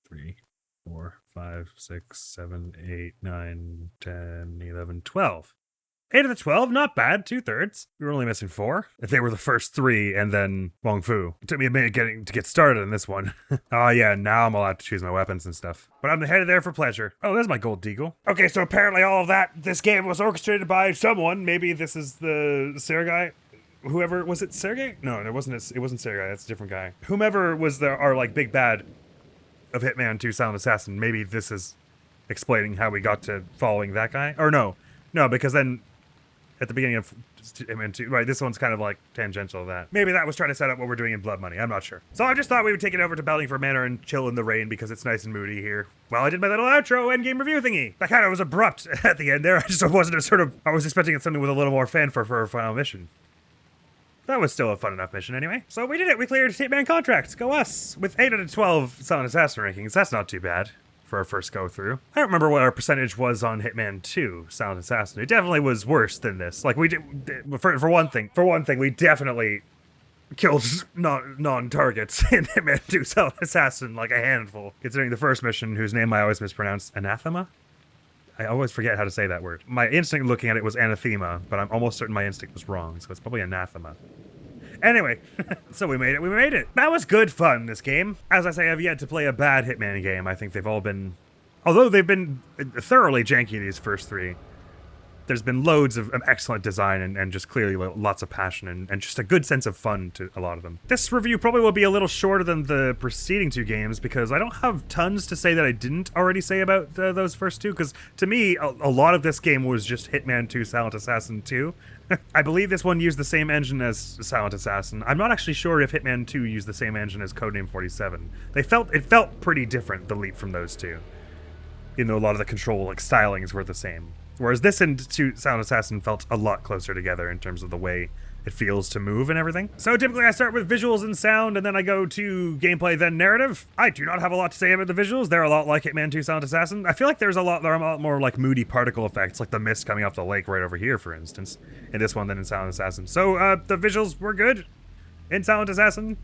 Speaker 1: 3, 4, 5, 6, 7, 8, 9, 10, 11, 12. 8 of the 12, not bad, 2/3. We were only missing 4. If they were the first 3 and then Wong Fu. It took me a minute to get started in this one. Oh yeah, now I'm allowed to choose my weapons and stuff. But I'm headed there for pleasure. Oh, there's my gold deagle. Okay, so apparently all of this game was orchestrated by someone. Maybe this is the Sergei. Whoever, was it Sergei? No, it wasn't Sergei, that's a different guy. Whomever was our like big bad of Hitman 2 Silent Assassin, maybe this is explaining how we got to following that guy. Or no, because then at the beginning of Hitman 2, right, this one's kind of like tangential to that. Maybe that was trying to set up what we're doing in Blood Money, I'm not sure. So I just thought we would take it over to Bellingford Manor and chill in the rain because it's nice and moody here. Well, I did my little outro endgame review thingy. That kind of was abrupt at the end there. I just wasn't I was expecting something with a little more fanfare for our final mission. That was still a fun enough mission anyway. So we did it. We cleared Hitman contracts. Go us. With 8 out of 12 Silent Assassin rankings. That's not too bad for our first go through. I don't remember what our percentage was on Hitman 2 Silent Assassin. It definitely was worse than this. Like we did, for one thing, we definitely killed non-targets in Hitman 2 Silent Assassin, like a handful. Considering the first mission, whose name I always mispronounce, Anathema? I always forget how to say that word. My instinct looking at it was anathema, but I'm almost certain my instinct was wrong, so it's probably anathema. Anyway, so we made it. That was good fun, this game. As I say, I've yet to play a bad Hitman game. I think they've all been... Although they've been thoroughly janky, these first 3, there's been loads of excellent design and just clearly lots of passion and just a good sense of fun to a lot of them. This review probably will be a little shorter than the preceding 2 games because I don't have tons to say that I didn't already say about those first 2, because to me, a lot of this game was just Hitman 2 Silent Assassin 2. I believe this one used the same engine as Silent Assassin. I'm not actually sure if Hitman 2 used the same engine as Codename 47. It felt pretty different, the leap from those 2. You know, a lot of the control stylings were the same. Whereas this and Silent Assassin felt a lot closer together in terms of the way it feels to move and everything. So typically I start with visuals and sound, and then I go to gameplay, then narrative. I do not have a lot to say about the visuals. They're a lot like Hitman 2 Silent Assassin. I feel like there are a lot more like moody particle effects, like the mist coming off the lake right over here, for instance, in this one than in Silent Assassin. So the visuals were good in Silent Assassin,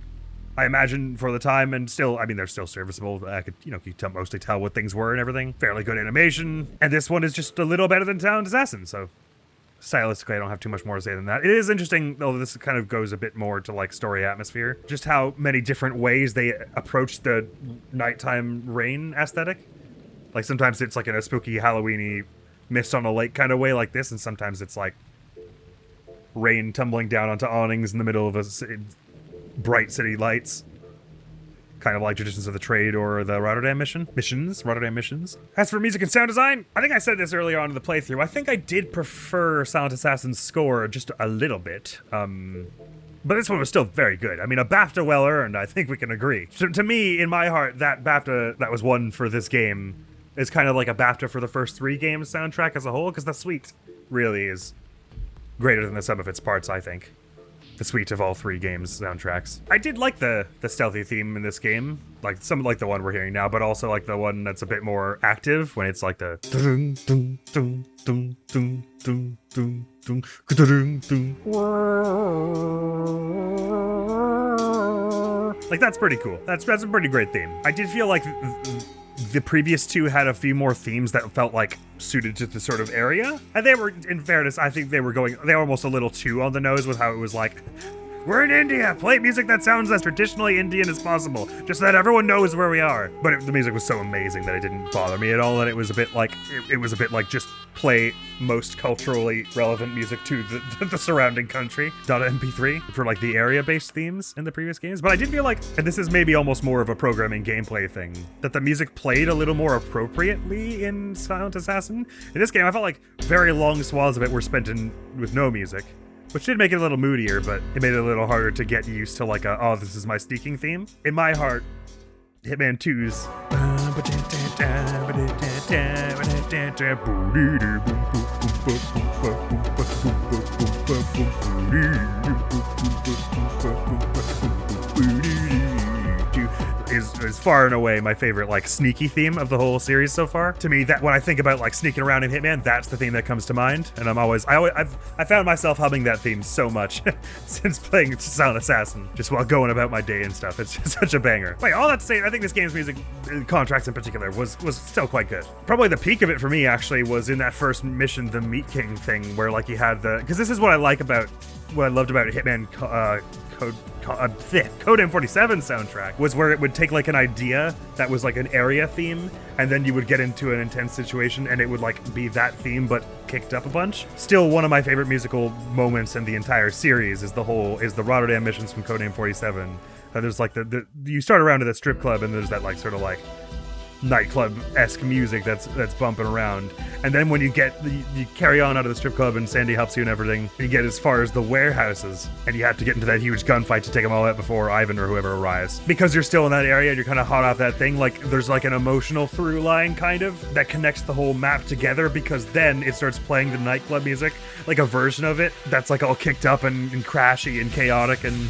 Speaker 1: I imagine, for the time, and still, I mean, they're still serviceable. I could, you mostly tell what things were and everything. Fairly good animation, and this one is just a little better than Silent Assassin, so stylistically, I don't have too much more to say than that. It is interesting, though, this kind of goes a bit more to, like, story atmosphere. Just how many different ways they approach the nighttime rain aesthetic. Like, sometimes it's, like, in a spooky, Halloween-y, mist on a lake kind of way like this, and sometimes it's, like, rain tumbling down onto awnings in the middle of bright city lights. Kind of like Traditions of the Trade or the Rotterdam missions. As for music and sound design, I think I said this earlier on in the playthrough. I think I did prefer Silent Assassin's score just a little bit. But this one was still very good. I mean, a BAFTA well earned, I think we can agree. To me, in my heart, that BAFTA that was won for this game is kind of like a BAFTA for the first 3 games soundtrack as a whole, because the suite really is greater than the sum of its parts, I think. The suite of all 3 games soundtracks. I did like the stealthy theme in this game, like some like the one we're hearing now, but also like the one that's a bit more active when it's like the like that's pretty cool. That's a pretty great theme. I did feel like the previous 2 had a few more themes that felt like suited to the sort of area. And they were, in fairness, I think they were almost a little too on the nose with how it was like, we're in India, play music that sounds as traditionally Indian as possible, just so that everyone knows where we are. But the music was so amazing that it didn't bother me at all, and it was a bit like, just play most culturally relevant music to the surrounding country. .mp3 for like the area-based themes in the previous games. But I did feel like, and this is maybe almost more of a programming gameplay thing, that the music played a little more appropriately in Silent Assassin. In this game, I felt like very long swaths of it were spent with no music, which did make it a little moodier, but it made it a little harder to get used to like oh, this is my sneaking theme. In my heart, Hitman 2's is far and away my favorite like sneaky theme of the whole series so far. To me, that when I think about like sneaking around in Hitman, that's the theme that comes to mind. And I found myself humming that theme so much since playing Silent Assassin, just while going about my day and stuff. It's just such a banger. Wait, all that to say, I think this game's music, contracts in particular, was still quite good. Probably the peak of it for me actually was in that first mission, the Meat King thing, where like you had because this is what I loved about Hitman Code M47 soundtrack, was where it would take like an idea that was like an area theme, and then you would get into an intense situation and it would like be that theme but kicked up a bunch. Still one of my favorite musical moments in the entire series is the Rotterdam missions from Code M47. There's like you start around at a strip club and there's that like sort of like nightclub-esque music that's bumping around, and then when you carry on out of the strip club and Sandy helps you and everything, you get as far as the warehouses and you have to get into that huge gunfight to take them all out before Ivan or whoever arrives. Because you're still in that area and you're kind of hot off that thing, like there's like an emotional through line kind of that connects the whole map together, because then it starts playing the nightclub music, like a version of it that's like all kicked up and crashy and chaotic and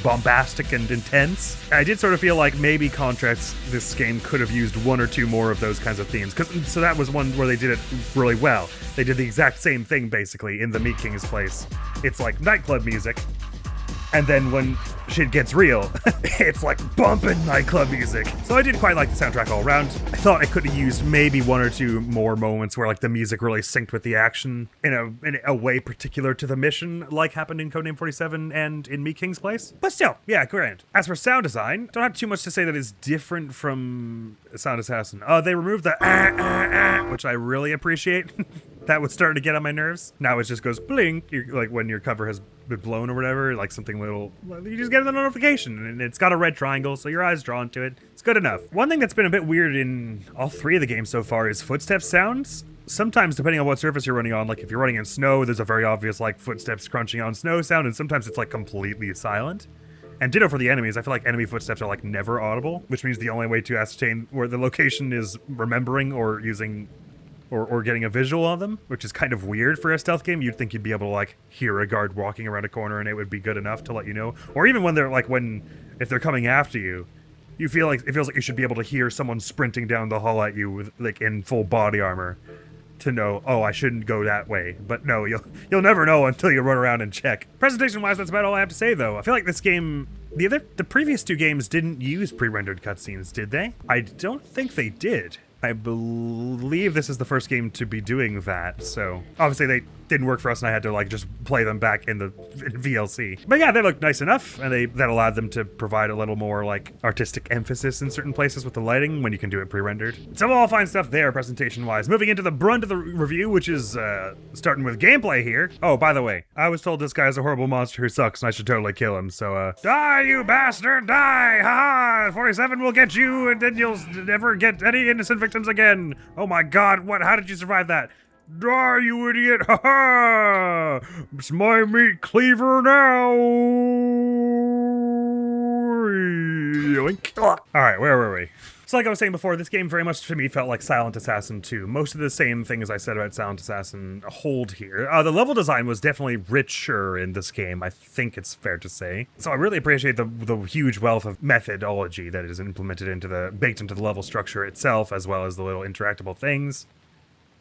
Speaker 1: bombastic and intense. I did sort of feel like maybe Contracts, this game, could have used 1 or 2 more of those kinds of themes, so that was one where they did it really well. They did the exact same thing basically in the Meat King's place. It's like nightclub music, and then when shit gets real, it's like bumping nightclub music. So I did quite like the soundtrack all around. I thought I could have used maybe 1 or 2 more moments where like the music really synced with the action in a way particular to the mission, like happened in Codename 47 and in Meat King's place. But still, yeah, grand. As for sound design, don't have too much to say that is different from Silent Assassin. They removed the which I really appreciate. That was starting to get on my nerves. Now it just goes blink, like when your cover has been blown or whatever, like something little, you just get the notification and it's got a red triangle, so your eyes drawn to it. It's good enough. One thing that's been a bit weird in all 3 of the games so far is footsteps sounds. Sometimes, depending on what surface you're running on, like if you're running in snow, there's a very obvious like footsteps crunching on snow sound, and sometimes it's like completely silent. And ditto for the enemies. I feel like enemy footsteps are like never audible, which means the only way to ascertain where the location is remembering or using or getting a visual on them, which is kind of weird for a stealth game. You'd think you'd be able to like hear a guard walking around a corner and it would be good enough to let you know. Or even when if they're coming after you, it feels like you should be able to hear someone sprinting down the hall at you with like in full body armor to know, oh, I shouldn't go that way. But no, you'll never know until you run around and check. Presentation-wise, that's about all I have to say, though. I feel like this game, the previous 2 games didn't use pre-rendered cutscenes, did they? I don't think they did. I believe this is the first game to be doing that, so obviously they didn't work for us and I had to like just play them back in VLC. But yeah, they looked nice enough, and that allowed them to provide a little more like artistic emphasis in certain places with the lighting when you can do it pre-rendered. So all fine stuff there presentation-wise. Moving into the brunt of the review, which is starting with gameplay here. Oh, by the way, I was told this guy is a horrible monster who sucks and I should totally kill him, so die, you bastard, die! Haha! 47 will get you and then you'll never get any innocent victims again. Oh my god, how did you survive that? Die, you idiot! Ha ha! It's my meat cleaver now. Yoink. All right, where were we? So like I was saying before, this game very much to me felt like Silent Assassin 2. Most of the same things I said about Silent Assassin hold here. The level design was definitely richer in this game, I think it's fair to say. So I really appreciate the huge wealth of methodology that is implemented baked into the level structure itself, as well as the little interactable things.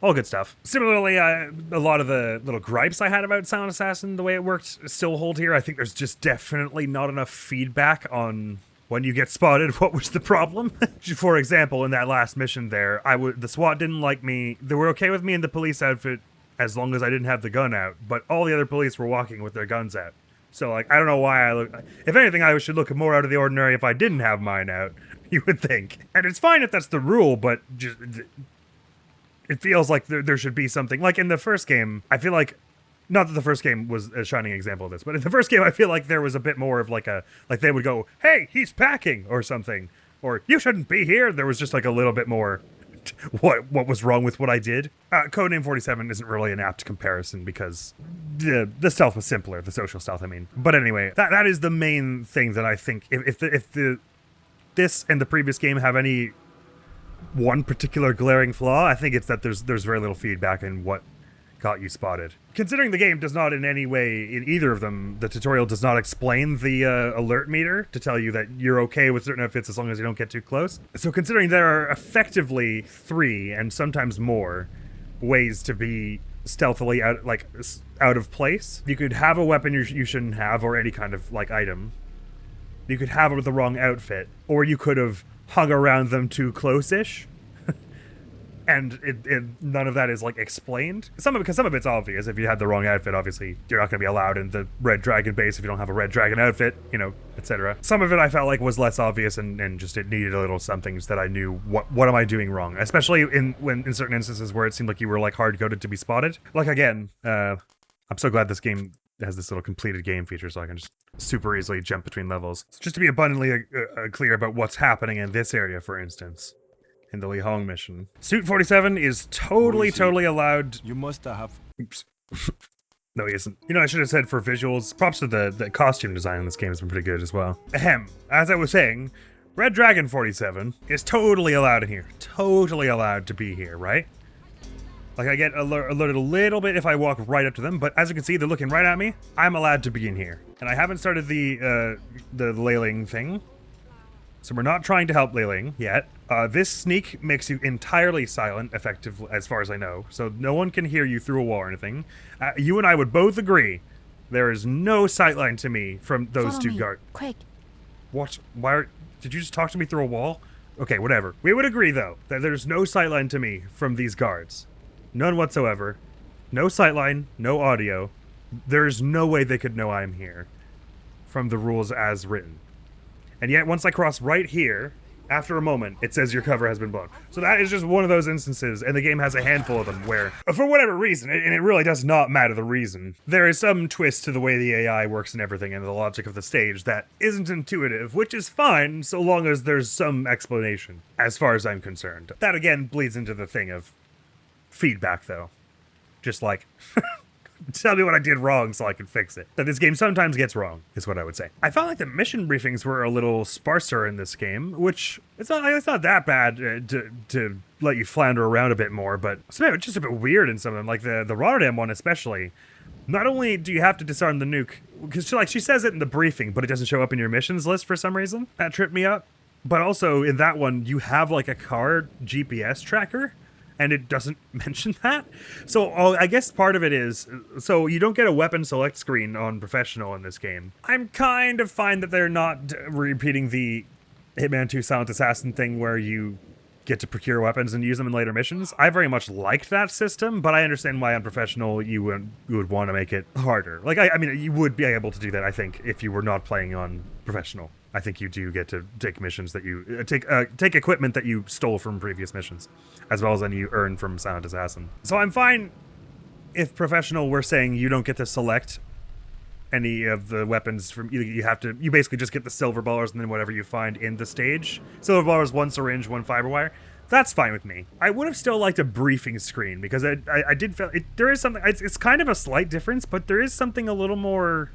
Speaker 1: All good stuff. Similarly, a lot of the little gripes I had about Silent Assassin, the way it worked, still hold here. I think there's just definitely not enough feedback on when you get spotted, what was the problem? For example, in that last mission there, the SWAT didn't like me. They were okay with me in the police outfit as long as I didn't have the gun out, but all the other police were walking with their guns out. So, like, I don't know why I look... If anything, I should look more out of the ordinary if I didn't have mine out, you would think. And it's fine if that's the rule, but just... It feels like there should be something. Like, in the first game, I feel like... Not that the first game was a shining example of this, but in the first game, I feel like there was a bit more of like they would go, hey, he's packing, or something. Or, you shouldn't be here. There was just like a little bit more what was wrong with what I did. Codename 47 isn't really an apt comparison because the stealth was simpler, the social stealth, I mean. But anyway, that is the main thing that I think, if this and the previous game have any one particular glaring flaw, I think it's that there's very little feedback in what got you spotted. Considering the game does not in any way, in either of them, the tutorial does not explain the alert meter to tell you that you're okay with certain outfits as long as you don't get too close. So considering there are effectively 3, and sometimes more, ways to be stealthily out of place. You could have a weapon you shouldn't have, or any kind of like item. You could have the wrong outfit, or you could have hung around them too close-ish. And none of that is, like, explained. Because some of it's obvious. If you had the wrong outfit, obviously, you're not going to be allowed in the Red Dragon base if you don't have a Red Dragon outfit, you know, etc. Some of it I felt like was less obvious and just it needed a little something so that I knew what am I doing wrong. Especially in certain instances where it seemed like you were, like, hard-coded to be spotted. Like, again, I'm so glad this game has this little completed game feature so I can just super easily jump between levels. Just to be abundantly clear about what's happening in this area, for instance. In the Li Hong mission. Suit 47 is totally allowed...
Speaker 4: You must have...
Speaker 1: Oops. No, he isn't. You know, I should have said for visuals. Props to the costume design in this game has been pretty good as well. Ahem. As I was saying, Red Dragon 47 is totally allowed in here. Totally allowed to be here, right? Like, I get alerted a little bit if I walk right up to them, but as you can see, they're looking right at me. I'm allowed to be in here. And I haven't started the Leiling thing. So we're not trying to help Leiling yet. This sneak makes you entirely silent, effectively, as far as I know. So no one can hear you through a wall or anything. You and I would both agree there is no sightline to me from those two guards.
Speaker 3: Quick.
Speaker 1: What? Why? Did you just talk to me through a wall? Okay, whatever. We would agree, though, that there's no sightline to me from these guards. None whatsoever. No sightline, no audio. There's no way they could know I'm here from the rules as written. And yet, once I cross right here, after a moment, it says your cover has been blown. So that is just one of those instances, and the game has a handful of them where, for whatever reason, and it really does not matter the reason, there is some twist to the way the AI works and everything and the logic of the stage that isn't intuitive, which is fine so long as there's some explanation, as far as I'm concerned. That, again, bleeds into the thing of feedback, though. Just like... Tell me what I did wrong so I can fix it. That this game sometimes gets wrong, is what I would say. I felt like the mission briefings were a little sparser in this game, which it's not that bad to let you flounder around a bit more, but it's just a bit weird in some of them, like the Rotterdam one especially. Not only do you have to disarm the nuke, because she says it in the briefing, but it doesn't show up in your missions list for some reason. That tripped me up. But also in that one, you have like a car GPS tracker. And it doesn't mention that. So I guess part of it is, so you don't get a weapon select screen on Professional in this game. I'm kind of fine that they're not repeating the Hitman 2 Silent Assassin thing where you get to procure weapons and use them in later missions. I very much liked that system, but I understand why on Professional you would want to make it harder. Like, I mean, you would be able to do that, I think, if you were not playing on Professional. I think you do get to take missions that you take equipment that you stole from previous missions, as well as any you earn from Silent Assassin. So I'm fine if Professional were saying you don't get to select any of the weapons from you basically just get the silver ballers and then whatever you find in the stage. Silver ballers, one syringe, one fiber wire. That's fine with me. I would have still liked a briefing screen because I did feel there is something. It's kind of a slight difference, but there is something a little more.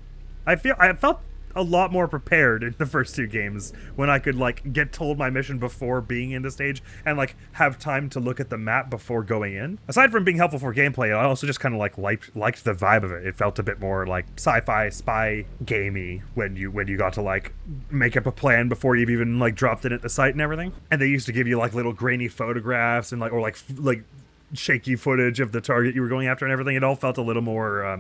Speaker 1: I felt a lot more prepared in the first 2 games when I could like get told my mission before being in the stage and like have time to look at the map before going in. Aside from being helpful for gameplay, I also just kind of like liked the vibe of it. It felt a bit more like sci-fi spy gamey when you got to like make up a plan before you've even like dropped it at the site and everything. And they used to give you like little grainy photographs and like shaky footage of the target you were going after and everything. It all felt a little more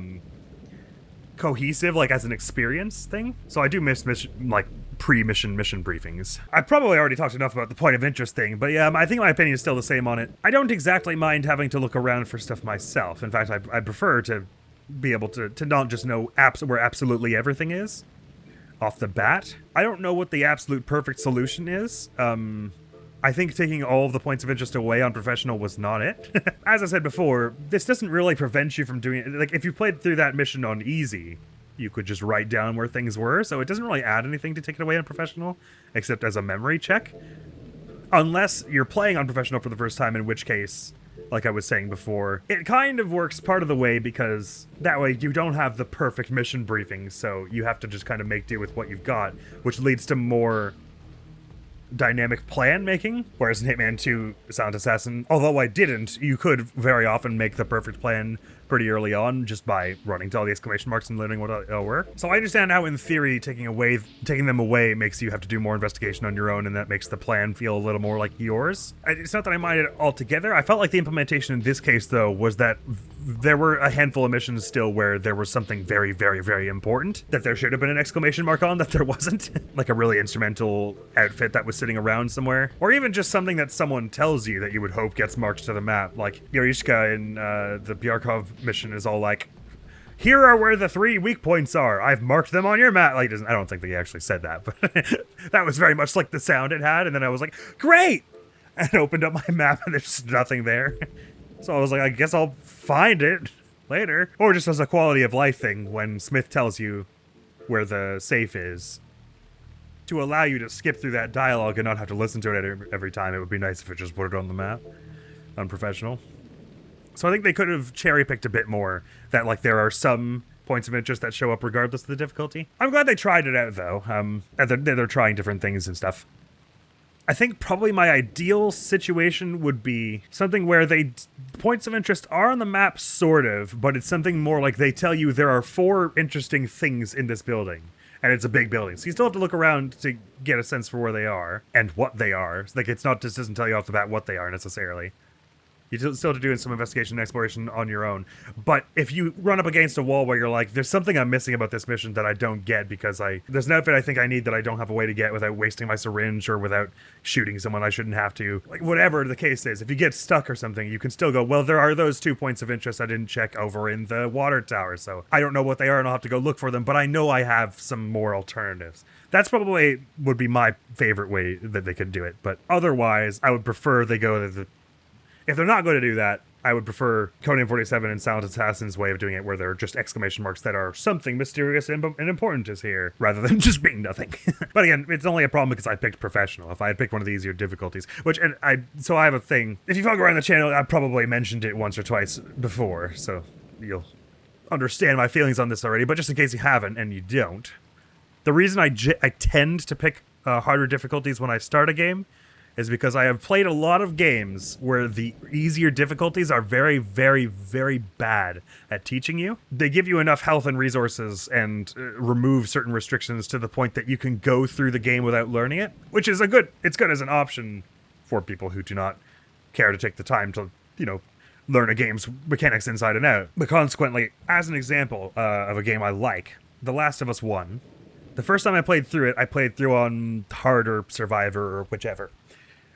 Speaker 1: cohesive, like as an experience thing. So I do miss pre-mission mission briefings. I probably already talked enough about the point of interest thing, but yeah, I think my opinion is still the same on it. I don't exactly mind having to look around for stuff myself. In fact, I prefer to be able to not just know where absolutely everything is off the bat. I don't know what the absolute perfect solution is. I think taking all of the points of interest away on professional was not it. As I said before, this doesn't really prevent you from doing it. Like, if you played through that mission on easy, you could just write down where things were, so it doesn't really add anything to take it away on professional, except as a memory check. Unless you're playing on professional for the first time, in which case, like I was saying before, it kind of works part of the way because that way you don't have the perfect mission briefings, so you have to just kind of make do with what you've got, which leads to more dynamic plan making, whereas in Hitman 2 Silent Assassin, although I didn't, you could very often make the perfect plan pretty early on just by running to all the exclamation marks and learning what it'll work. So I understand how in theory taking them away makes you have to do more investigation on your own, and that makes the plan feel a little more like yours. It's not that I mind it altogether. I felt like the implementation in this case though was that there were a handful of missions still where there was something very, very, very important that there should have been an exclamation mark on that there wasn't. Like a really instrumental outfit that was sitting around somewhere, or even just something that someone tells you that you would hope gets marked to the map. Like Yorishka in the Byarkov mission is all like, here are where the 3 weak points are. I've marked them on your map. Like, I don't think they actually said that, but that was very much like the sound it had. And then I was like, great! And opened up my map and there's nothing there. So I was like, I guess I'll find it later. Or just as a quality of life thing, when Smith tells you where the safe is, to allow you to skip through that dialogue and not have to listen to it every time, it would be nice if it just put it on the map. Unprofessional. So I think they could have cherry-picked a bit more, that like there are some points of interest that show up regardless of the difficulty. I'm glad they tried it out though. And they're trying different things and stuff. I think probably my ideal situation would be something where points of interest are on the map sort of, but it's something more like they tell you there are 4 interesting things in this building. And it's a big building. So you still have to look around to get a sense for where they are and what they are. Like, it's not just doesn't tell you off the bat what they are necessarily. You still have to do some investigation and exploration on your own. But if you run up against a wall where you're like, there's something I'm missing about this mission that I don't get because there's an outfit I think I need that I don't have a way to get without wasting my syringe or without shooting someone I shouldn't have to. Like, whatever the case is, if you get stuck or something, you can still go, well, there are those 2 points of interest I didn't check over in the water tower. So I don't know what they are and I'll have to go look for them, but I know I have some more alternatives. That's probably would be my favorite way that they could do it. But otherwise, I would prefer they go to if they're not going to do that, I would prefer Conan 47 and Silent Assassin's way of doing it, where there are just exclamation marks that are something mysterious and important is here, rather than just being nothing. But again, it's only a problem because I picked professional. If I had picked one of the easier difficulties, so I have a thing. If you follow around the channel, I've probably mentioned it once or twice before, so you'll understand my feelings on this already. But just in case you haven't, and you don't, the reason I tend to pick harder difficulties when I start a game is because I have played a lot of games where the easier difficulties are very, very, very bad at teaching you. They give you enough health and resources and remove certain restrictions to the point that you can go through the game without learning it, which is it's good as an option for people who do not care to take the time to, learn a game's mechanics inside and out. But consequently, as an example of a game I like, The Last of Us 1, the first time I played through it, I played through on hard or survivor or whichever.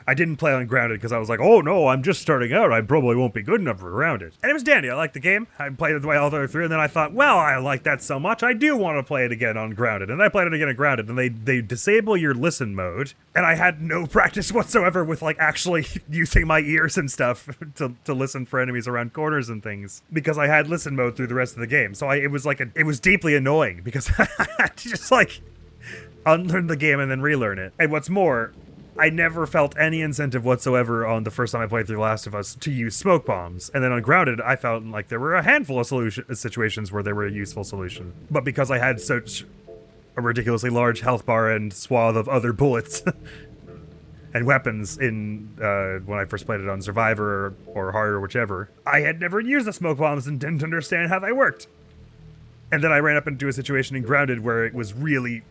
Speaker 1: I didn't play on Grounded because I was like, oh no, I'm just starting out. I probably won't be good enough for Grounded. And it was dandy. I liked the game. I played it all the way through, and then I thought, well, I like that so much, I do want to play it again on Grounded. And I played it again on Grounded, and they disable your listen mode, and I had no practice whatsoever with actually using my ears and stuff to listen for enemies around corners and things, because I had listen mode through the rest of the game. So it was deeply annoying because I had to just unlearn the game and then relearn it. And what's more, I never felt any incentive whatsoever on the first time I played through Last of Us to use smoke bombs. And then on Grounded, I felt like there were a handful of situations where they were a useful solution. But because I had such a ridiculously large health bar and swath of other bullets and weapons in when I first played it on Survivor or Hard or whichever, I had never used the smoke bombs and didn't understand how they worked. And then I ran up into a situation in Grounded where it was really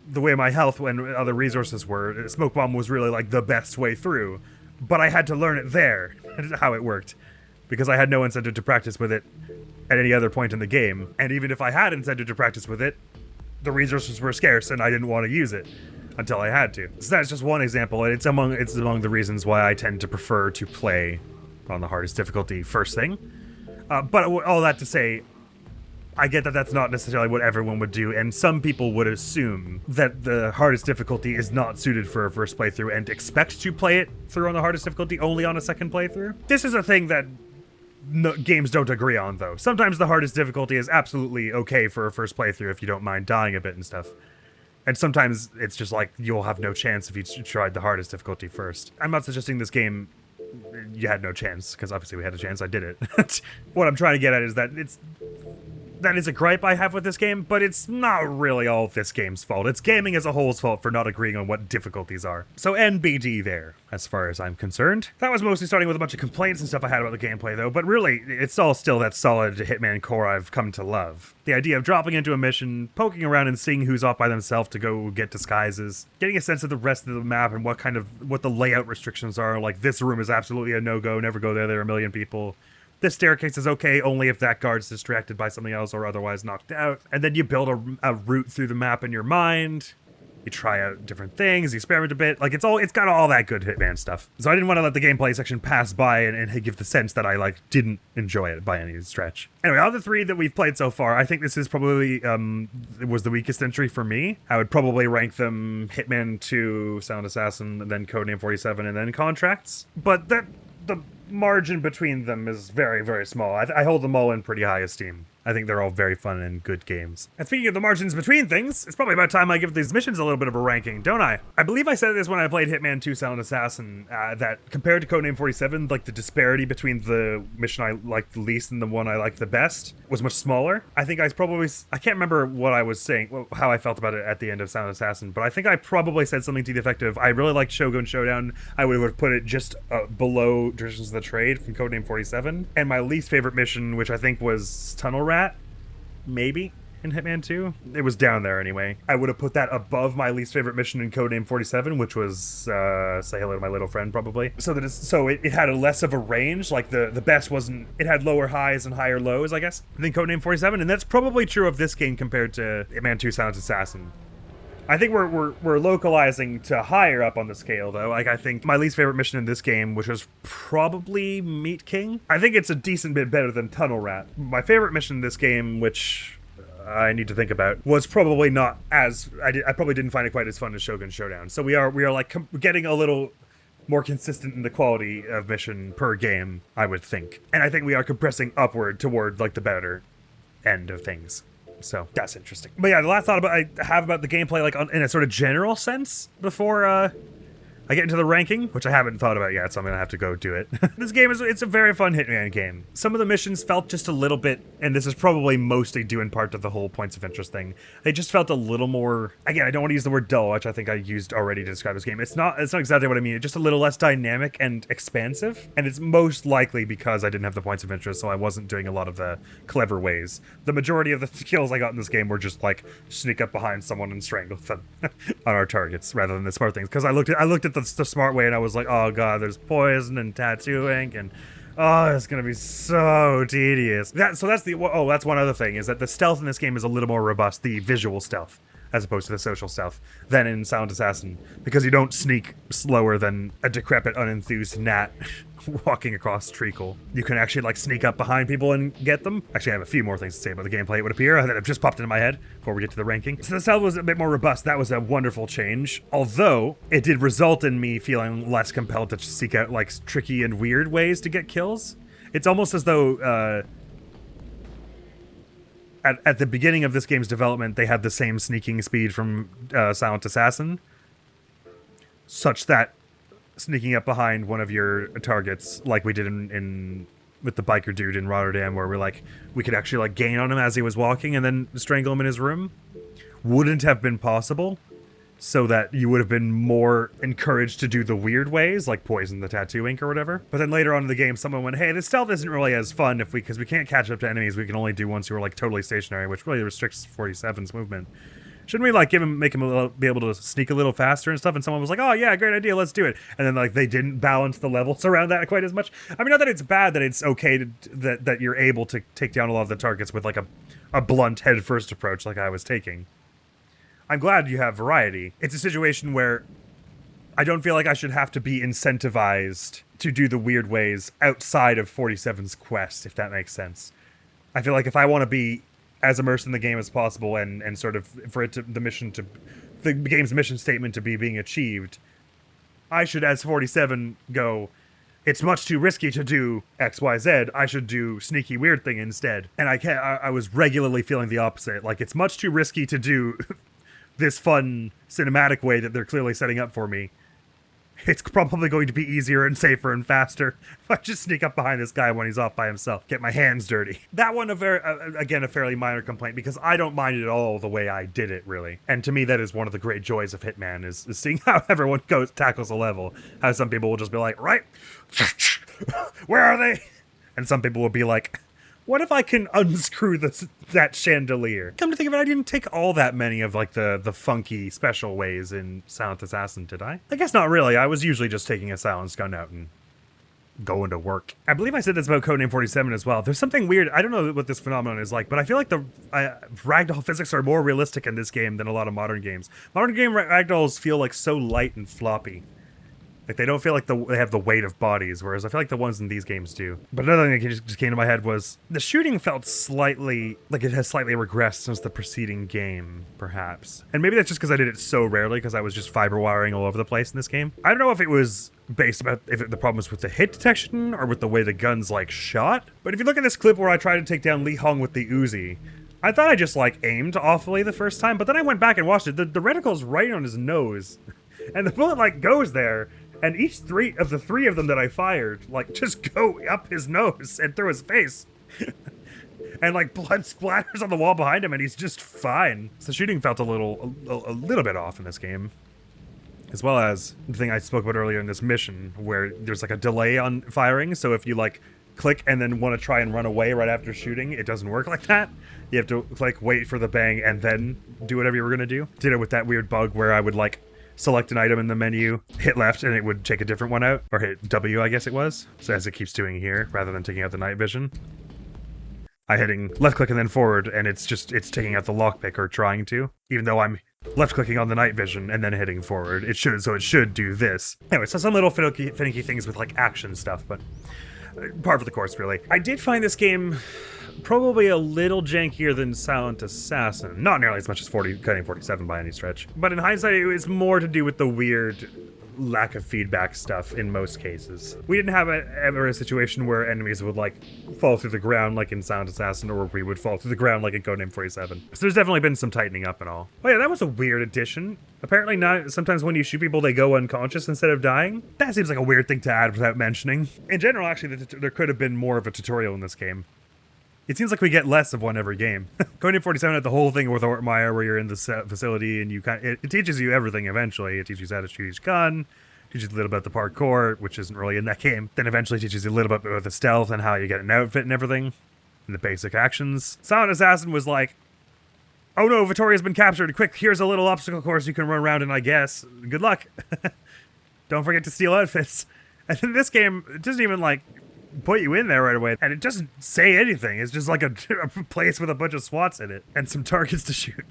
Speaker 1: the way my health and other resources were. Smoke bomb was really like the best way through, but I had to learn it there, how it worked, because I had no incentive to practice with it at any other point in the game. And even if I had incentive to practice with it, the resources were scarce and I didn't want to use it until I had to. So that's just one example, and it's among the reasons why I tend to prefer to play on the hardest difficulty first thing. But all that to say, I get that that's not necessarily what everyone would do, and some people would assume that the hardest difficulty is not suited for a first playthrough and expect to play it through on the hardest difficulty only on a second playthrough. This is a thing that games don't agree on, though. Sometimes the hardest difficulty is absolutely okay for a first playthrough if you don't mind dying a bit and stuff. And sometimes it's just like, you'll have no chance if you tried the hardest difficulty first. I'm not suggesting this game you had no chance, because obviously we had a chance, I did it. What I'm trying to get at is that that is a gripe I have with this game, but it's not really all this game's fault. It's gaming as a whole's fault for not agreeing on what difficulties are. So NBD there, as far as I'm concerned. That was mostly starting with a bunch of complaints and stuff I had about the gameplay, though, but really, it's all still that solid Hitman core I've come to love. The idea of dropping into a mission, poking around and seeing who's off by themselves to go get disguises, getting a sense of the rest of the map and what the layout restrictions are, like this room is absolutely a no-go, never go there are a million people. This staircase is okay only if that guard's distracted by something else or otherwise knocked out. And then you build a route through the map in your mind. You try out different things, you experiment a bit. Like, it's got all that good Hitman stuff. So I didn't want to let the gameplay section pass by and give the sense that I, didn't enjoy it by any stretch. Anyway, of the three that we've played so far, I think this is probably, it was the weakest entry for me. I would probably rank them Hitman 2, Silent Assassin, then Codename 47, and then Contracts. But the margin between them is very, very small. I hold them all in pretty high esteem. I think they're all very fun and good games. And speaking of the margins between things, it's probably about time I give these missions a little bit of a ranking, don't I? I believe I said this when I played Hitman 2 Silent Assassin, that compared to Codename 47, the disparity between the mission I liked the least and the one I liked the best was much smaller. I think I can't remember what I was saying, how I felt about it at the end of Silent Assassin, but I think I probably said something to the effect of, I really liked Shogun Showdown. I would have put it just below Traditions of the Trade from Codename 47. And my least favorite mission, which I think was Tunnel Rat, maybe, in Hitman 2. It was down there anyway. I would have put that above my least favorite mission in Codename 47, which was Say Hello to My Little Friend, probably. So it had a less of a range. The best wasn't... It had lower highs and higher lows, I guess, than Codename 47, and that's probably true of this game compared to Hitman 2 Silent Assassin. I think we're localizing to higher up on the scale, though. I think my least favorite mission in this game, which was probably Meat King, I think it's a decent bit better than Tunnel Rat. My favorite mission in this game, which I need to think about, was probably not as... I probably didn't find it quite as fun as Shogun Showdown. So we are getting a little more consistent in the quality of mission per game, I would think. And I think we are compressing upward toward, the better end of things. So that's interesting. But yeah, the last thought I have about the gameplay, in a sort of general sense, before I get into the ranking, which I haven't thought about yet, so I'm gonna have to go do it. This game it's a very fun Hitman game. Some of the missions felt just a little bit, and this is probably mostly due in part to the whole points of interest thing. They just felt a little more, again, I don't want to use the word dull, which I think I used already to describe this game. It's not exactly what I mean. It's just a little less dynamic and expansive, and it's most likely because I didn't have the points of interest, so I wasn't doing a lot of the clever ways. The majority of the kills I got in this game were just sneak up behind someone and strangle them on our targets, rather than the smart things. Because I looked at the smart way and I was like, oh god, there's poison and tattooing and it's gonna be so tedious. That's one other thing, is that the stealth in this game is a little more robust, the visual stealth, as opposed to the social stealth, than in Silent Assassin, because you don't sneak slower than a decrepit, unenthused gnat walking across treacle. You can actually sneak up behind people and get them. Actually, I have a few more things to say about the gameplay, it would appear, that have just popped into my head before we get to the ranking. So the stealth was a bit more robust. That was a wonderful change, although it did result in me feeling less compelled to seek out tricky and weird ways to get kills. It's almost as though at the beginning of this game's development, they had the same sneaking speed from Silent Assassin. such that sneaking up behind one of your targets, like we did in with the biker dude in Rotterdam, where we could actually gain on him as he was walking and then strangle him in his room, wouldn't have been possible. So that you would have been more encouraged to do the weird ways, like poison the tattoo ink or whatever. But then later on in the game, someone went, hey, this stealth isn't really as fun because we can't catch up to enemies. We can only do once you were totally stationary, which really restricts 47's movement. Shouldn't we make him be able to sneak a little faster and stuff? And someone was like, oh yeah, great idea, let's do it. And then they didn't balance the levels around that quite as much. I mean, not that it's bad that it's okay that you're able to take down a lot of the targets with a blunt head first approach like I was taking. I'm glad you have variety. It's a situation where I don't feel like I should have to be incentivized to do the weird ways outside of 47's quest, if that makes sense. I feel like if I want to be as immersed in the game as possible and sort of for it to the game's mission statement to be being achieved, I should, as 47, go, it's much too risky to do XYZ. I should do sneaky weird thing instead. And I was regularly feeling the opposite. It's much too risky to do this fun cinematic way that they're clearly setting up for me. It's probably going to be easier and safer and faster if I just sneak up behind this guy when he's off by himself, get my hands dirty. That one, again, a fairly minor complaint, because I don't mind it at all the way I did it, really. And to me, that is one of the great joys of Hitman, is seeing how everyone tackles a level. How some people will just be like, right, where are they? And some people will be like, what if I can unscrew that chandelier? Come to think of it, I didn't take all that many of the funky special ways in Silent Assassin, did I? I guess not really. I was usually just taking a silenced gun out and going to work. I believe I said this about Codename 47 as well. There's something weird. I don't know what this phenomenon is like, but I feel like the ragdoll physics are more realistic in this game than a lot of modern games. Modern game ragdolls feel so light and floppy. They don't feel like they have the weight of bodies, whereas I feel like the ones in these games do. But another thing that just came to my head was the shooting felt slightly like it has slightly regressed since the preceding game, perhaps. And maybe that's just because I did it so rarely, because I was just fiber wiring all over the place in this game. I don't know if it was if the problem was with the hit detection or with the way the guns shot. But if you look at this clip where I tried to take down Li Hong with the Uzi, I thought I just aimed awfully the first time, but then I went back and watched it. The reticle's right on his nose, and the bullet goes there. And three of them that I fired, just go up his nose and through his face. And blood splatters on the wall behind him, and he's just fine. So the shooting felt a little bit off in this game. As well as the thing I spoke about earlier in this mission, where there's a delay on firing. So if you click and then want to try and run away right after shooting, it doesn't work like that. You have to wait for the bang and then do whatever you were gonna do. Did it with that weird bug where I would select an item in the menu, hit left, and it would take a different one out. Or hit W, I guess it was. So as it keeps doing here, rather than taking out the night vision. I hitting left click and then forward, and it's taking out the lockpick, or trying to. Even though I'm left clicking on the night vision and then hitting forward. It should do this. Anyway, so some little finicky things with action stuff, but par for the course, really. I did find this game probably a little jankier than Silent Assassin. Not nearly as much as Codename 47 by any stretch. But in hindsight, it was more to do with the weird lack of feedback stuff in most cases. We didn't have ever a situation where enemies would fall through the ground like in Silent Assassin, or we would fall through the ground like in Codename 47. So there's definitely been some tightening up and all. Oh yeah, that was a weird addition. Apparently now, sometimes when you shoot people, they go unconscious instead of dying. That seems like a weird thing to add without mentioning. In general, actually, there could have been more of a tutorial in this game. It seems like we get less of one every game. Codename 47 had the whole thing with Ortmeyer where you're in the facility and it teaches you everything eventually. It teaches you how to shoot each gun, teaches you a little bit about the parkour, which isn't really in that game. Then eventually teaches you a little bit about the stealth and how you get an outfit and everything, and the basic actions. Silent Assassin was like, oh no, Vittoria's been captured. Quick, here's a little obstacle course you can run around in, I guess. Good luck. Don't forget to steal outfits. And in this game, it doesn't even put you in there right away, and it doesn't say anything. It's just a place with a bunch of SWATs in it and some targets to shoot.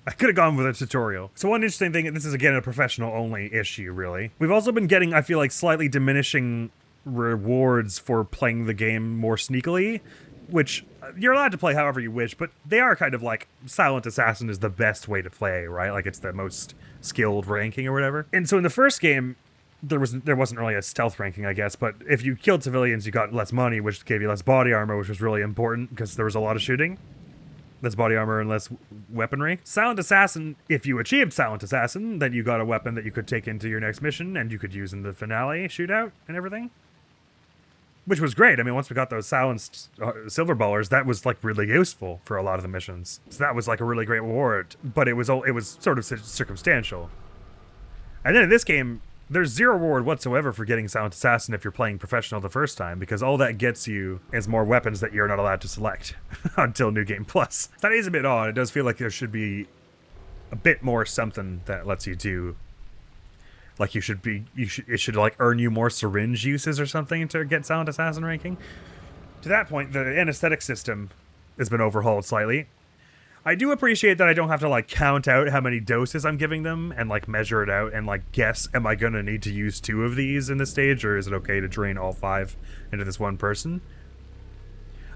Speaker 1: I could have gone with a tutorial. So one interesting thing, this is again a professional only issue, really. We've also been getting, I feel like, slightly diminishing rewards for playing the game more sneakily, which you're allowed to play however you wish, but they are kind of Silent Assassin is the best way to play, right? It's the most skilled ranking or whatever. And so in the first game, there wasn't really a stealth ranking, I guess, but if you killed civilians, you got less money, which gave you less body armor, which was really important because there was a lot of shooting. less body armor and less weaponry. Silent Assassin, if you achieved Silent Assassin, then you got a weapon that you could take into your next mission and you could use in the finale shootout and everything. Which was great. I mean, once we got those silenced silver ballers, that was like really useful for a lot of the missions. So that was like a really great reward, but it was sort of circumstantial. And then in this game, there's zero reward whatsoever for getting Silent Assassin if you're playing professional the first time, because all that gets you is more weapons that you're not allowed to select until New Game Plus. That is a bit odd. It does feel like there should be a bit more something that lets you do. Like it should like earn you more syringe uses or something to get Silent Assassin ranking. To that point, the anesthetic system has been overhauled slightly. I do appreciate that I don't have to like count out how many doses I'm giving them and like measure it out and like guess, am I gonna need to use 2 of these in this stage, or is it okay to drain all 5 into this one person?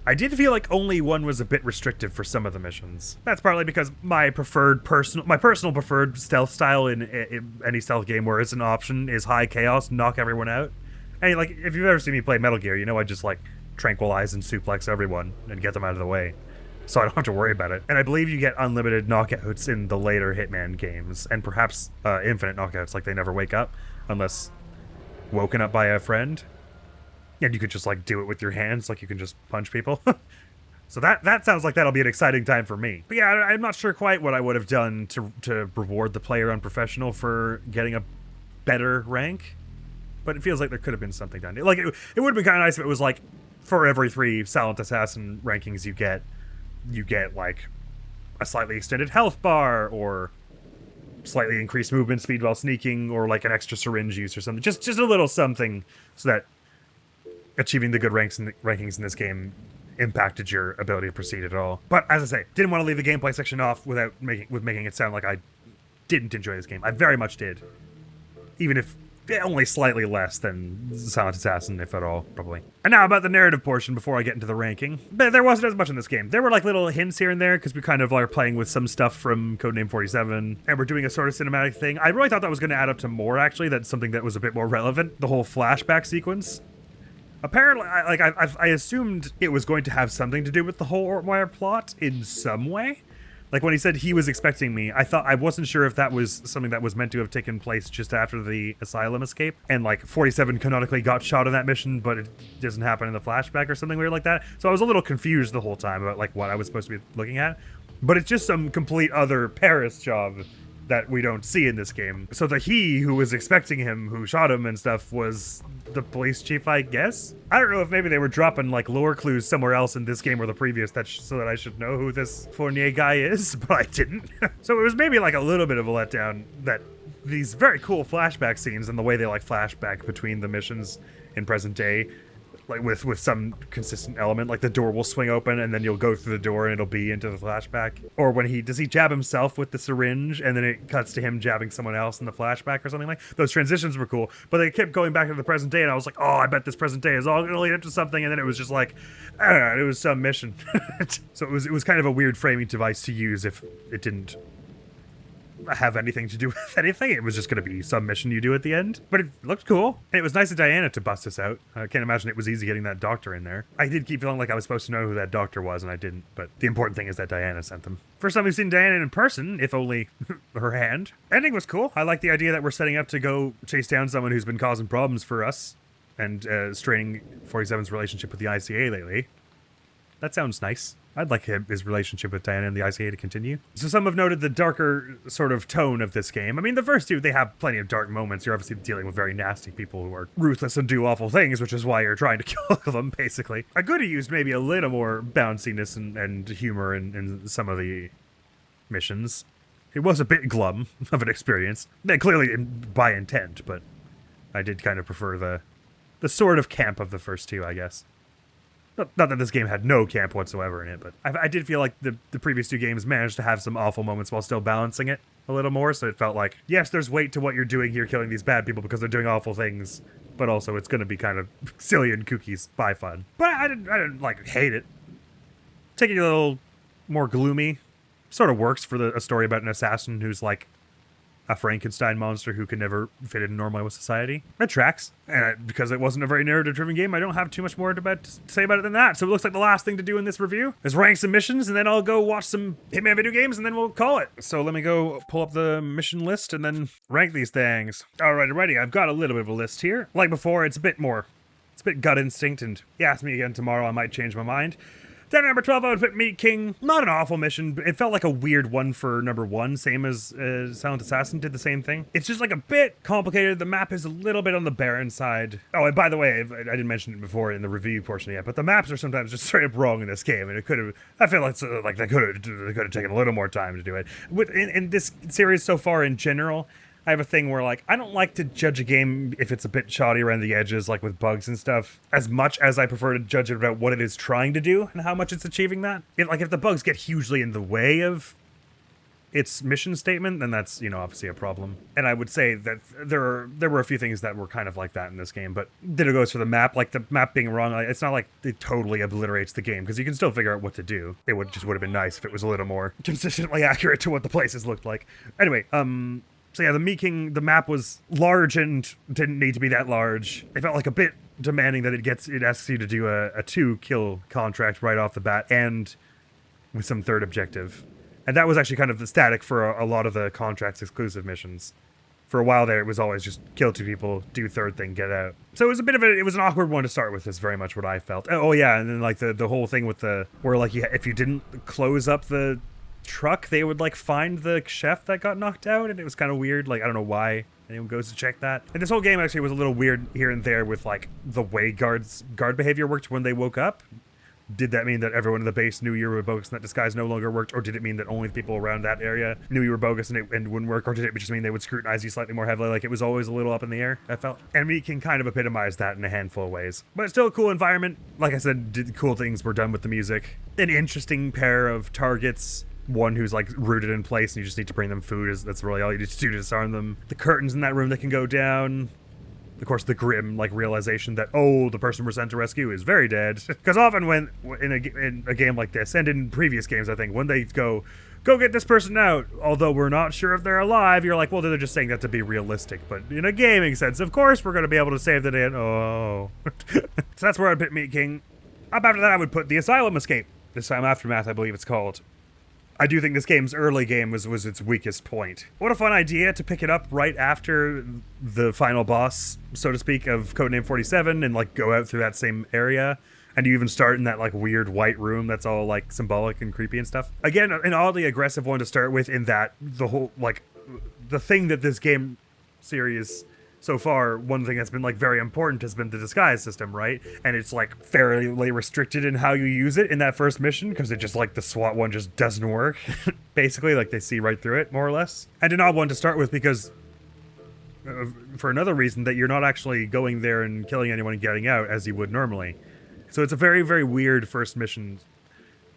Speaker 1: I did feel like only one was a bit restrictive for some of the missions. That's partly because my personal preferred stealth style in any stealth game where it's an option is high chaos, knock everyone out. And like, if you've ever seen me play Metal Gear, you know I just like tranquilize and suplex everyone and get them out of the way, so I don't have to worry about it. And I believe you get unlimited knockouts in the later Hitman games, and perhaps infinite knockouts, like they never wake up unless woken up by a friend. And you could just like do it with your hands, like you can just punch people. So that sounds like that'll be an exciting time for me. But yeah, I'm not sure quite what I would have done to reward the player on professional for getting a better rank. But it feels like there could have been something done. Like it would have been kind of nice if it was like for every 3 Silent Assassin rankings you get like a slightly extended health bar, or slightly increased movement speed while sneaking, or like an extra syringe use or something. Just a little something so that achieving the good rankings in this game impacted your ability to proceed at all. But as I say, didn't want to leave the gameplay section off without making it sound like I didn't enjoy this game. I very much did, even if only slightly less than Silent Assassin, if at all, probably. And now about the narrative portion before I get into the ranking. But there wasn't as much in this game. There were like little hints here and there, because we kind of are playing with some stuff from Codename 47, and we're doing a sort of cinematic thing. I really thought that was going to add up to more, actually. That's something that was a bit more relevant. The whole flashback sequence. Apparently, I assumed it was going to have something to do with the whole Ortwire plot in some way. Like when he said he was expecting me, I wasn't sure if that was something that was meant to have taken place just after the asylum escape, and like 47 canonically got shot in that mission, but it doesn't happen in the flashback or something weird like that. So I was a little confused the whole time about like what I was supposed to be looking at. But it's just some complete other Paris job that we don't see in this game. So the he who was expecting him, who shot him and stuff, was the police chief, I guess? I don't know if maybe they were dropping like lore clues somewhere else in this game or the previous so that I should know who this Fournier guy is, but I didn't. So it was maybe like a little bit of a letdown that these very cool flashback scenes and the way they like flashback between the missions in present day, like with some consistent element, like the door will swing open and then you'll go through the door and it'll be into the flashback. Or when does he jab himself with the syringe and then it cuts to him jabbing someone else in the flashback or something like those transitions were cool, but they kept going back to the present day and I was like, oh, I bet this present day is all going to lead up to something, and then it was just like, I don't know, it was some mission. So it was kind of a weird framing device to use if it didn't have anything to do with anything. It was just going to be some mission you do at the end. But it looked cool. And it was nice of Diana to bust us out. I can't imagine it was easy getting that doctor in there. I did keep feeling like I was supposed to know who that doctor was, and I didn't. But the important thing is that Diana sent them. First time we've seen Diana in person, if only her hand. Ending was cool. I like the idea that we're setting up to go chase down someone who's been causing problems for us and straining 47's relationship with the ICA lately. That sounds nice. I'd like his relationship with Diana and the ICA to continue. So some have noted the darker sort of tone of this game. I mean, the first 2, they have plenty of dark moments. You're obviously dealing with very nasty people who are ruthless and do awful things, which is why you're trying to kill them, basically. I could have used maybe a little more bounciness and humor in some of the missions. It was a bit glum of an experience. Clearly by intent, but I did kind of prefer the sort of camp of the first 2, I guess. Not that this game had no camp whatsoever in it, but I did feel like the previous 2 games managed to have some awful moments while still balancing it a little more, so it felt like, yes, there's weight to what you're doing here, killing these bad people because they're doing awful things, but also it's going to be kind of silly and kooky spy fun. But I didn't like, hate it. Taking it a little more gloomy sort of works for a story about an assassin who's like a Frankenstein monster who could never fit in normally with society. It tracks. And because it wasn't a very narrative-driven game, I don't have too much more to say about it than that. So it looks like the last thing to do in this review is rank some missions, and then I'll go watch some Hitman Video Games, and then we'll call it. So let me go pull up the mission list and then rank these things. Alrighty, I've got a little bit of a list here. Like before, it's a bit gut instinct, and you ask me again tomorrow, I might change my mind. Then number 12, I would put Meat King. Not an awful mission, but it felt like a weird one for number 1, same as Silent Assassin did the same thing. It's just like a bit complicated. The map is a little bit on the barren side. Oh, and by the way, I didn't mention it before in the review portion yet, but the maps are sometimes just straight up wrong in this game, and it could have, I feel like they could have taken a little more time to do it. In this series so far in general, I have a thing where, like, I don't like to judge a game if it's a bit shoddy around the edges, like with bugs and stuff, as much as I prefer to judge it about what it is trying to do and how much it's achieving that. If the bugs get hugely in the way of its mission statement, then that's, obviously a problem. And I would say that there were a few things that were kind of like that in this game, but then it goes for the map. Like, the map being wrong, it's not like it totally obliterates the game, because you can still figure out what to do. It would have been nice if it was a little more consistently accurate to what the places looked like. Anyway, so yeah, the Meat King, the map was large and didn't need to be that large. It felt like a bit demanding that it asks you to do a 2-kill contract right off the bat, and with some third objective. And that was actually kind of the static for a lot of the contracts exclusive missions. For a while there, it was always just kill 2 people, do third thing, get out. So it was it was an awkward one to start with, is very much what I felt. Oh yeah, and then like the whole thing with where like if you didn't close up the truck, they would like find the chef that got knocked out, and it was kind of weird. Like, I don't know why anyone goes to check that. And this whole game actually was a little weird here and there with like the way guard behavior worked when they woke up. Did that mean that everyone in the base knew you were bogus and that disguise no longer worked, or did it mean that only the people around that area knew you were bogus and it wouldn't work, or did it just mean they would scrutinize you slightly more heavily? Like, it was always a little up in the air, I felt. And we can kind of epitomize that in a handful of ways. But it's still a cool environment. Like I said, cool things were done with the music. An interesting pair of targets. One who's like rooted in place and you just need to bring them food. That's really all you need to do to disarm them. The curtains in that room that can go down. Of course, the grim like realization that, the person we're sent to rescue is very dead. Because often when in a game like this, and in previous games, I think, when they go get this person out, although we're not sure if they're alive, you're like, well, they're just saying that to be realistic. But in a gaming sense, of course, we're going to be able to save the day. So that's where I'd put Meat King. Up after that, I would put the Asylum Escape. This time Aftermath, I believe it's called. I do think this game's early game was its weakest point. What a fun idea to pick it up right after the final boss, so to speak, of Codename 47, and like go out through that same area. And you even start in that like weird white room that's all like symbolic and creepy and stuff. Again, an oddly aggressive one to start with, in that the whole like the thing that this game series so far, one thing that's been like very important has been the disguise system, right? And it's like fairly restricted in how you use it in that first mission, because it just like the SWAT one just doesn't work. Basically, like they see right through it, more or less. And an odd one to start with because for another reason, that you're not actually going there and killing anyone and getting out as you would normally. So it's a very, very weird first mission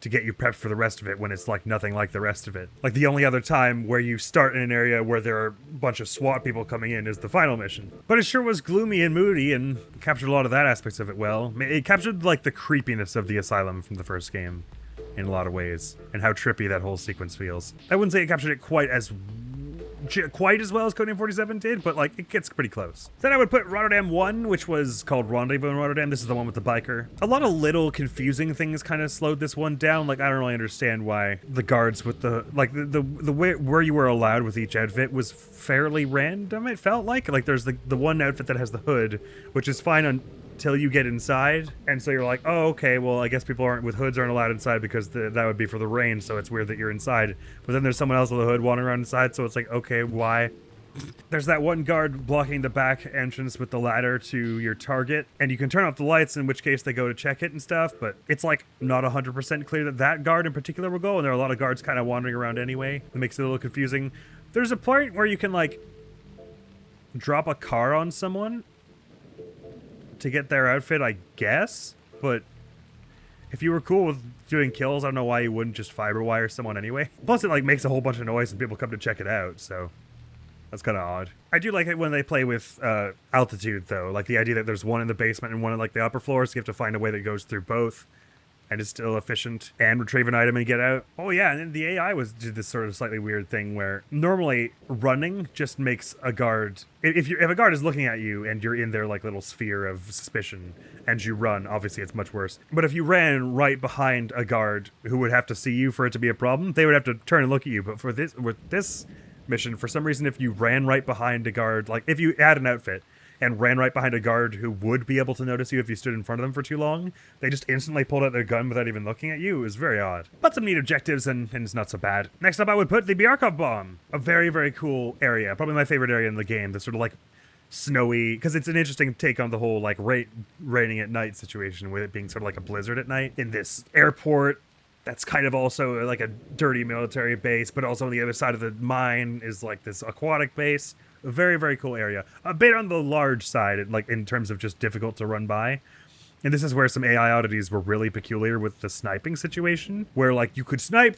Speaker 1: to get you prepped for the rest of it when it's like nothing like the rest of it. Like the only other time where you start in an area where there are a bunch of SWAT people coming in is the final mission. But it sure was gloomy and moody and captured a lot of that aspects of it well. It captured like the creepiness of the asylum from the first game in a lot of ways, and how trippy that whole sequence feels. I wouldn't say it captured it quite as well as Codename 47 did, but like it gets pretty close. Then I would put Rotterdam 1, which was called Rendezvous in Rotterdam. This is the one with the biker. A lot of little confusing things kind of slowed this one down. Like, I don't really understand why the guards with the way where you were allowed with each outfit was fairly random, it felt like there's the one outfit that has the hood, which is fine until you get inside, and so you're like, oh, okay, well, I guess people with hoods aren't allowed inside because that would be for the rain, so it's weird that you're inside. But then there's someone else with a hood wandering around inside, so it's like, okay, why? There's that one guard blocking the back entrance with the ladder to your target, and you can turn off the lights, in which case they go to check it and stuff, but it's like not 100% clear that guard in particular will go, and there are a lot of guards kind of wandering around anyway. It makes it a little confusing. There's a point where you can like drop a car on someone to get their outfit, I guess, but if you were cool with doing kills, I don't know why you wouldn't just fiber wire someone anyway. Plus it like makes a whole bunch of noise and people come to check it out, so that's kind of odd. I do like it when they play with altitude though, like the idea that there's one in the basement and one in like the upper floors, so you have to find a way that goes through both. and is still efficient, and retrieve an item and get out. Oh yeah, and then the AI did this sort of slightly weird thing where normally running just makes a guard, if a guard is looking at you and you're in their like little sphere of suspicion and you run, obviously it's much worse. But if you ran right behind a guard who would have to see you for it to be a problem, they would have to turn and look at you. But with this mission, for some reason, if you ran right behind a guard, like if you had an outfit and ran right behind a guard who would be able to notice you if you stood in front of them for too long, they just instantly pulled out their gun without even looking at you. It was very odd. But some neat objectives, and it's not so bad. Next up, I would put the Byarkov Bomb. A very, very cool area. Probably my favorite area in the game. The sort of like snowy, because it's an interesting take on the whole like raining at night situation, with it being sort of like a blizzard at night in this airport. That's kind of also like a dirty military base, but also on the other side of the mine is like this aquatic base. A very, very cool area. A bit on the large side, like in terms of just difficult to run by. And this is where some AI oddities were really peculiar with the sniping situation, where like you could snipe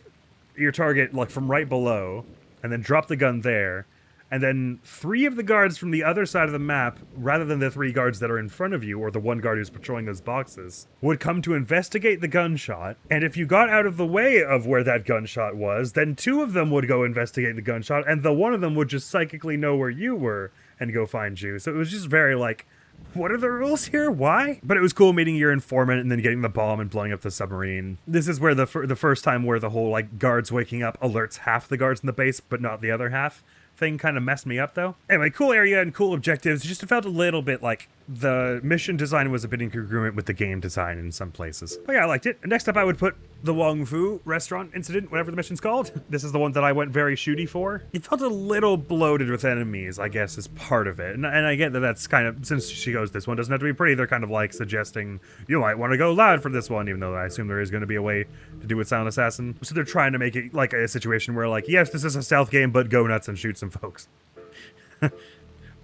Speaker 1: your target like from right below and then drop the gun there. And then 3 of the guards from the other side of the map, rather than the 3 guards that are in front of you, or the 1 guard who's patrolling those boxes, would come to investigate the gunshot. And if you got out of the way of where that gunshot was, then 2 of them would go investigate the gunshot, and the 1 of them would just psychically know where you were and go find you. So it was just very like, what are the rules here? Why? But it was cool meeting your informant and then getting the bomb and blowing up the submarine. This is where the first time where the whole like guards waking up alerts half the guards in the base, but not the other half. Thing kind of messed me up though. Anyway, cool area and cool objectives. Just felt a little bit like the mission design was a bit incongruent with the game design in some places. But yeah, I liked it. Next up, I would put the Wong Fu restaurant incident, whatever the mission's called. This is the one that I went very shooty for. It felt a little bloated with enemies, I guess, is part of it. And I get that that's kind of, since she goes, this one doesn't have to be pretty, they're kind of like suggesting you might want to go loud for this one, even though I assume there is going to be a way to do it Silent Assassin. So they're trying to make it like a situation where like, yes, this is a stealth game, but go nuts and shoot some folks.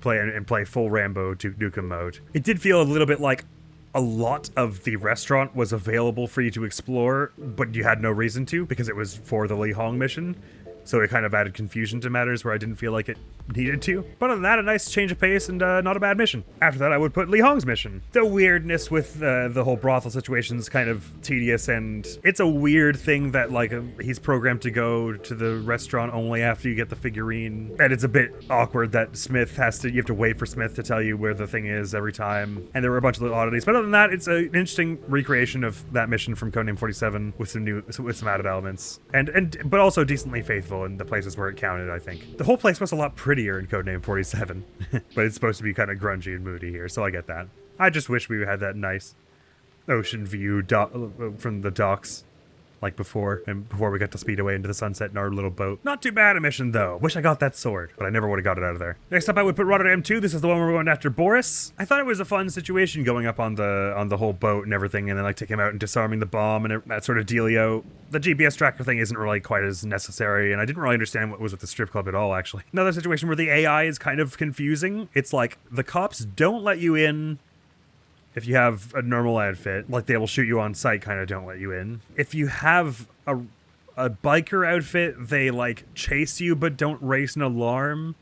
Speaker 1: Play full Rambo Duke Nukem mode. It did feel a little bit like a lot of the restaurant was available for you to explore, but you had no reason to because it was for the Li Hong mission. So it kind of added confusion to matters where I didn't feel like it needed to. But other than that, a nice change of pace and not a bad mission. After that, I would put Li Hong's mission. The weirdness with the whole brothel situation is kind of tedious, and it's a weird thing that like he's programmed to go to the restaurant only after you get the figurine. And it's a bit awkward that you have to wait for Smith to tell you where the thing is every time. And there were a bunch of little oddities. But other than that, it's an interesting recreation of that mission from Codename 47 with some added elements. But also decently faithful in the places where it counted, I think. The whole place was a lot prettier in Codename 47, but it's supposed to be kind of grungy and moody here, so I get that. I just wish we had that nice ocean view from the docks like before, and before we got to speed away into the sunset in our little boat. Not too bad a mission, though. Wish I got that sword, but I never would have got it out of there. Next up, I would put Rotterdam 2. This is the one where we're going after Boris. I thought it was a fun situation going up on the whole boat and everything, and then like taking him out and disarming the bomb and that sort of dealio. The GPS tracker thing isn't really quite as necessary, and I didn't really understand what was with the strip club at all, actually. Another situation where the AI is kind of confusing. It's like, the cops don't let you in if you have a normal outfit. Like, they will shoot you on sight, kind of don't let you in. If you have a biker outfit, they, like, chase you but don't raise an alarm.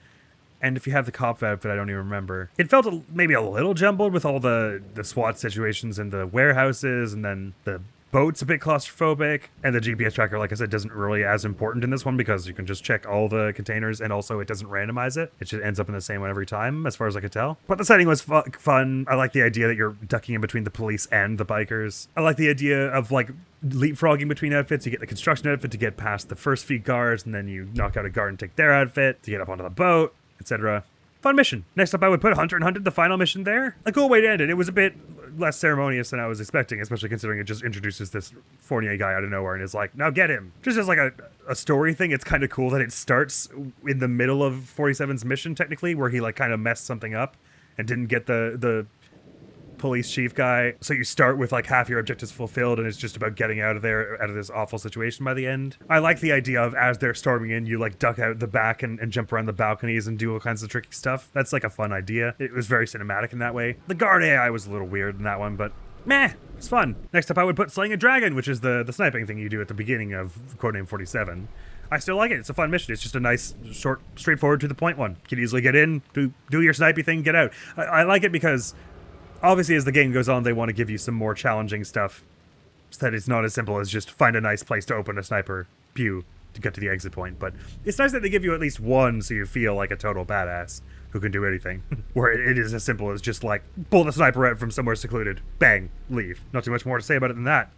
Speaker 1: And if you have the cop outfit, I don't even remember. It felt maybe a little jumbled with all the SWAT situations in the warehouses, and then the boat's a bit claustrophobic, and the GPS tracker, like I said, isn't really as important in this one because you can just check all the containers, and also it doesn't randomize it. It just ends up in the same one every time, as far as I could tell. But the setting was fun. I like the idea that you're ducking in between the police and the bikers. I like the idea of, like, leapfrogging between outfits. You get the construction outfit to get past the first few guards, and then you knock out a guard and take their outfit to get up onto the boat, etc. Fun mission. Next up, I would put Hunter x Hunter, the final mission there. A cool way to end it. It was a bit less ceremonious than I was expecting, especially considering it just introduces this Fournier guy out of nowhere and is like, now get him. Just as like a story thing, it's kind of cool that it starts in the middle of 47's mission, technically, where he like kind of messed something up and didn't get the police chief guy. So you start with like half your objectives fulfilled, and it's just about getting out of this awful situation by the end. I like the idea of, as they're storming in, you like duck out the back and jump around the balconies and do all kinds of tricky stuff. That's like a fun idea. It was very cinematic in that way. The guard AI was a little weird in that one, but meh, it's fun. Next up, I would put Slaying a Dragon, which is the sniping thing you do at the beginning of Codename 47. I still like it. It's a fun mission. It's just a nice, short, straightforward, to the point one. You can easily get in, do your snipey thing, get out. I like it because obviously, as the game goes on, they want to give you some more challenging stuff So that it's not as simple as just find a nice place to open a sniper pew to get to the exit point. But it's nice that they give you at least one so you feel like a total badass who can do anything. Where it is as simple as just like, pull the sniper out from somewhere secluded, bang, leave. Not too much more to say about it than that.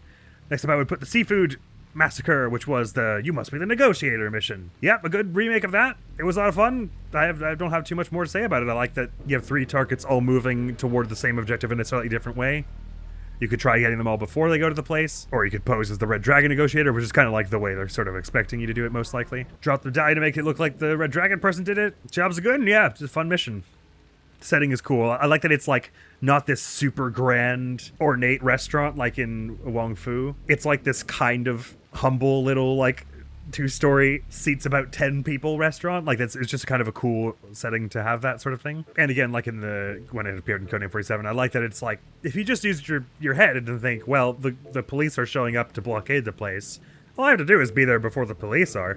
Speaker 1: Next up I would put the Seafood Massacre, which was the You Must Be the Negotiator mission. Yep, a good remake of that. It was a lot of fun. I don't have too much more to say about it. I like that you have 3 targets all moving toward the same objective in a slightly different way. You could try getting them all before they go to the place, or you could pose as the Red Dragon Negotiator, which is kind of like the way they're sort of expecting you to do it most likely. Drop the die to make it look like the Red Dragon person did it. Job's good, and yeah, it's a fun mission. The setting is cool. I like that it's like not this super grand, ornate restaurant like in Wong Fu. It's like this kind of humble little like 2-story seats about 10 people restaurant. Like it's just kind of a cool setting to have that sort of thing. And again, like in when it appeared in Codename 47, I like that it's like if you just used your head and think, well, the police are showing up to blockade the place, all I have to do is be there before the police are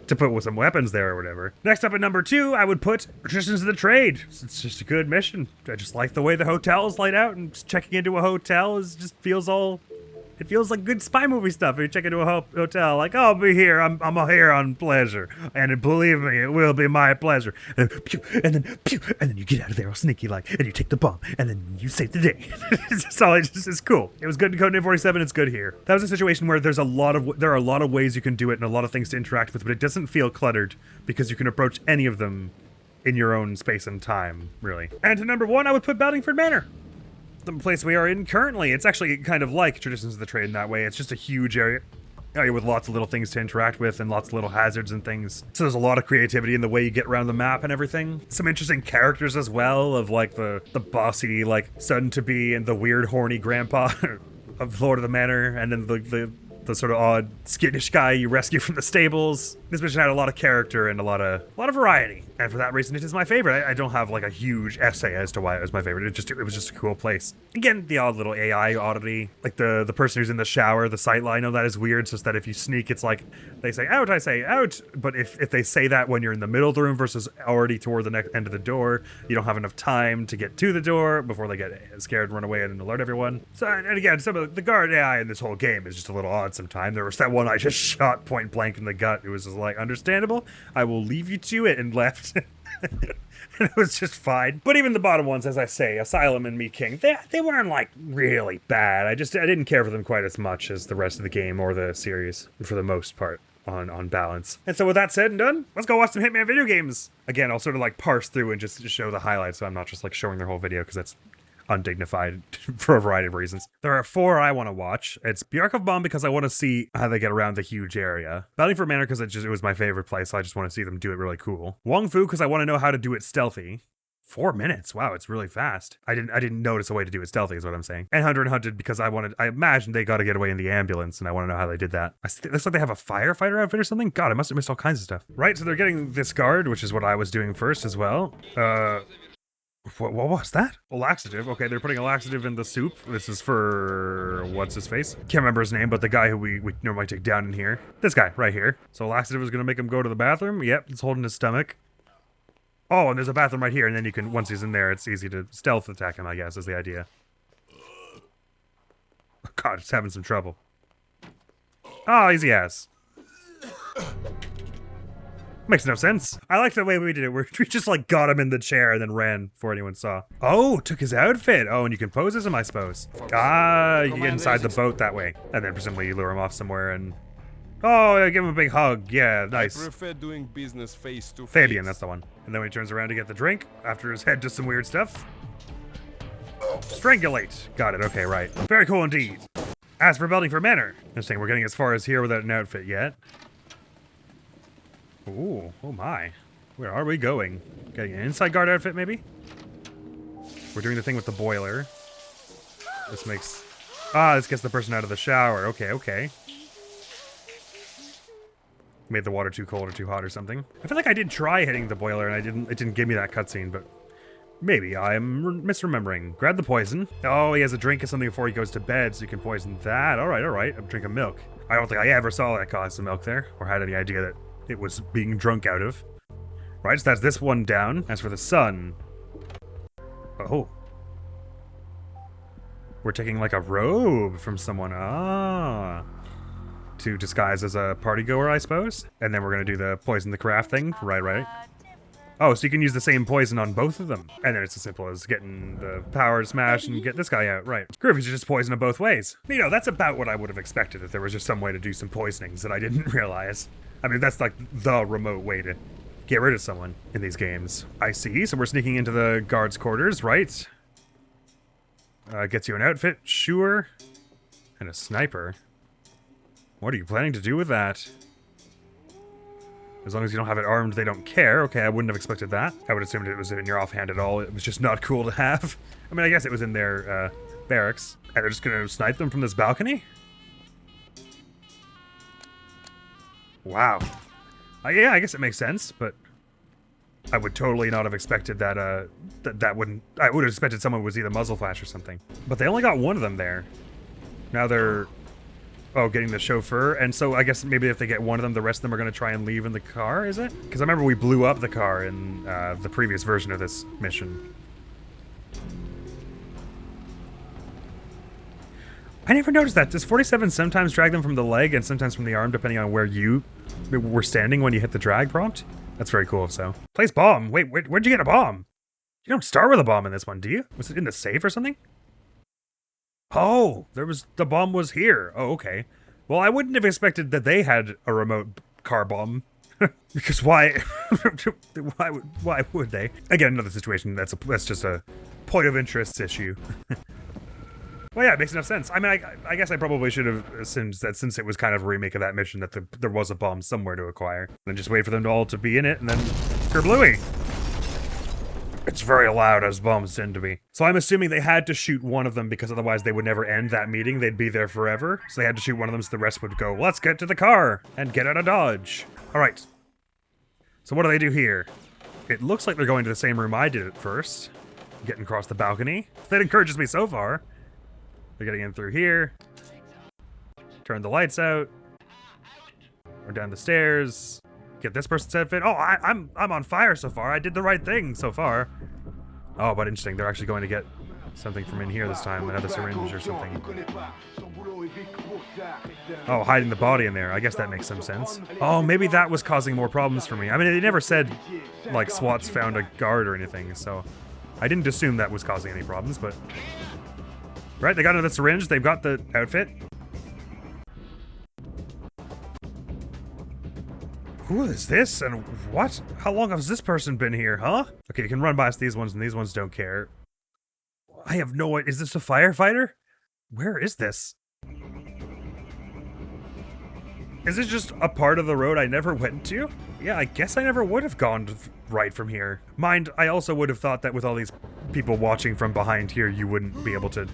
Speaker 1: to put some weapons there or whatever. Next up at number 2, I would put Traditions of the Trade. It's just a good mission. I just like the way the hotel is laid out, and checking into a hotel just feels all... It feels like good spy movie stuff. If you check into a hotel, like, oh, I'll be here. I'm here on pleasure. And believe me, it will be my pleasure. And then, pew, and then you get out of there all sneaky like, and you take the bomb, and then you save the day. It's cool. It was good in Codename 47. It's good here. That was a situation where there are a lot of ways you can do it and a lot of things to interact with, but it doesn't feel cluttered because you can approach any of them in your own space and time, really. And to number 1, I would put Battlingford Manor. The place we are in currently. It's actually kind of like Traditions of the Trade in that way. It's just a huge area with lots of little things to interact with and lots of little hazards and things. So there's a lot of creativity in the way you get around the map and everything. Some interesting characters as well, of like the bossy like son-to-be and the weird horny grandpa of Lord of the Manor, and then the sort of odd skittish guy you rescue from the stables. This mission had a lot of character and a lot of variety, and for that reason it is my favorite. I don't have like a huge essay as to why it was my favorite. It was just a cool place. Again, the odd little AI oddity, like the person who's in the shower, the sight line of that is weird, so that if you sneak, it's like they say out, I say out, but if they say that when you're in the middle of the room versus already toward the next end of the door, you don't have enough time to get to the door before they get scared and run away and alert everyone. So, and again, some of the guard AI in this whole game is just a little odd sometimes. There was that one I just shot point blank in the gut. It was just like, understandable, I will leave you to it, and left. And it was just fine. But even the bottom ones, as I say, Asylum and Me King, they weren't like really bad. I didn't care for them quite as much as the rest of the game or the series, for the most part, on balance. And so with that said and done, let's go watch some Hitman Video Games. Again, I'll sort of like parse through and just show the highlights, so I'm not just like showing their whole video, because that's undignified for a variety of reasons. There are 4 I want to watch. It's Bjarkov Bomb because I want to see how they get around the huge area. Battlingford Manor because it was my favorite place, so I just want to see them do it really cool. Wong Fu because I want to know how to do it stealthy. 4 minutes. Wow, it's really fast. I didn't notice a way to do it stealthy is what I'm saying. And Hunter and Hunted because I imagined they got to get away in the ambulance, and I want to know how they did that. It looks like they have a firefighter outfit or something. God, I must have missed all kinds of stuff. Right, so they're getting this guard, which is what I was doing first as well. What was that? A laxative. Okay, they're putting a laxative in the soup. This is for... what's his face? Can't remember his name, but the guy who we normally take down in here. This guy, right here. So laxative is going to make him go to the bathroom. Yep, it's holding his stomach. Oh, and there's a bathroom right here, and then you can... once he's in there, it's easy to stealth attack him, I guess, is the idea. God, it's having some trouble. Oh, easy ass. Makes no sense. I like the way we did it. We just like got him in the chair and then ran before anyone saw. Oh, took his outfit. Oh, and you can pose as him, I suppose. Ah, you get inside the boat that way. And then presumably you lure him off somewhere and... oh, yeah, give him a big hug. Yeah, nice.
Speaker 4: I prefer doing business face to face.
Speaker 1: Fabian, that's the one. And then when he turns around to get the drink, after his head does some weird stuff. Strangulate. Got it. Okay, right. Very cool indeed. As for Battlingford Manor, interesting, we're getting as far as here without an outfit yet. Ooh, oh my. Where are we going? Getting an inside guard outfit, maybe? We're doing the thing with the boiler. This makes... ah, this gets the person out of the shower. Okay, okay. Made the water too cold or too hot or something. I feel like I did try hitting the boiler and it didn't give me that cutscene, but... maybe I'm misremembering. Grab the poison. Oh, he has a drink of something before he goes to bed, so you can poison that. Alright, alright. A drink of milk. I don't think I ever saw that glass of milk there, or had any idea that it was being drunk out of. Right, so that's this one down. As for the sun... oh. We're taking like a robe from someone. Ah. To disguise as a party goer, I suppose. And then we're going to do the poison the craft thing. Right. Oh, so you can use the same poison on both of them. And then it's as simple as getting the power to smash and get this guy out. Right. Groovy should just poison them both ways. You know, that's about what I would have expected if there was just some way to do some poisonings that I didn't realize. I mean, that's like the remote way to get rid of someone in these games. I see. So we're sneaking into the guards' quarters, right? Gets you an outfit, sure. And a sniper. What are you planning to do with that? As long as you don't have it armed, they don't care. Okay, I wouldn't have expected that. I would assume it was in your offhand at all. It was just not cool to have. I mean, I guess it was in their barracks. And they're just gonna snipe them from this balcony? Wow. Yeah, I guess it makes sense, but I would totally not have expected that, that wouldn't... I would have expected someone was either muzzle flash or something. But they only got one of them there. Now they're... Oh, getting the chauffeur, and so I guess maybe if they get one of them, the rest of them are going to try and leave in the car, is it? Because I remember we blew up the car in the previous version of this mission. I never noticed that. Does 47 sometimes drag them from the leg and sometimes from the arm, depending on where you were standing when you hit the drag prompt? That's very cool if so. Place bomb. Wait, where'd you get a bomb? You don't start with a bomb in this one, do you? Was it in the safe or something? Oh, the bomb was here. Oh, okay. Well, I wouldn't have expected that they had a remote car bomb. Because why would they? Again, another situation that's just a point of interest issue. Well, yeah, it makes enough sense. I mean, I guess I probably should have assumed that since it was kind of a remake of that mission that there was a bomb somewhere to acquire. And just wait for them all to be in it and then kerblooey. It's very loud, as bombs tend to be. So I'm assuming they had to shoot one of them because otherwise they would never end that meeting. They'd be there forever. So they had to shoot one of them so the rest would go, let's get to the car and get out of Dodge. All right. So what do they do here? It looks like they're going to the same room I did at first. Getting across the balcony. That encourages me so far. They're getting in through here. Turn the lights out. Or down the stairs. Get this person's outfit. Oh, I'm on fire so far. I did the right thing so far. Oh, but interesting. They're actually going to get something from in here this time. Another syringe or something. Oh, hiding the body in there. I guess that makes some sense. Oh, maybe that was causing more problems for me. I mean, they never said, like, SWAT's found a guard or anything, so I didn't assume that was causing any problems, but... Right, they got another syringe. They've got the outfit. Who is this and what? How long has this person been here, huh? Okay, you can run past these ones and these ones don't care. I have no idea. Is this a firefighter? Where is this? Is this just a part of the road I never went to? Yeah, I guess I never would have gone right from here. Mind, I also would have thought that with all these people watching from behind here, you wouldn't be able to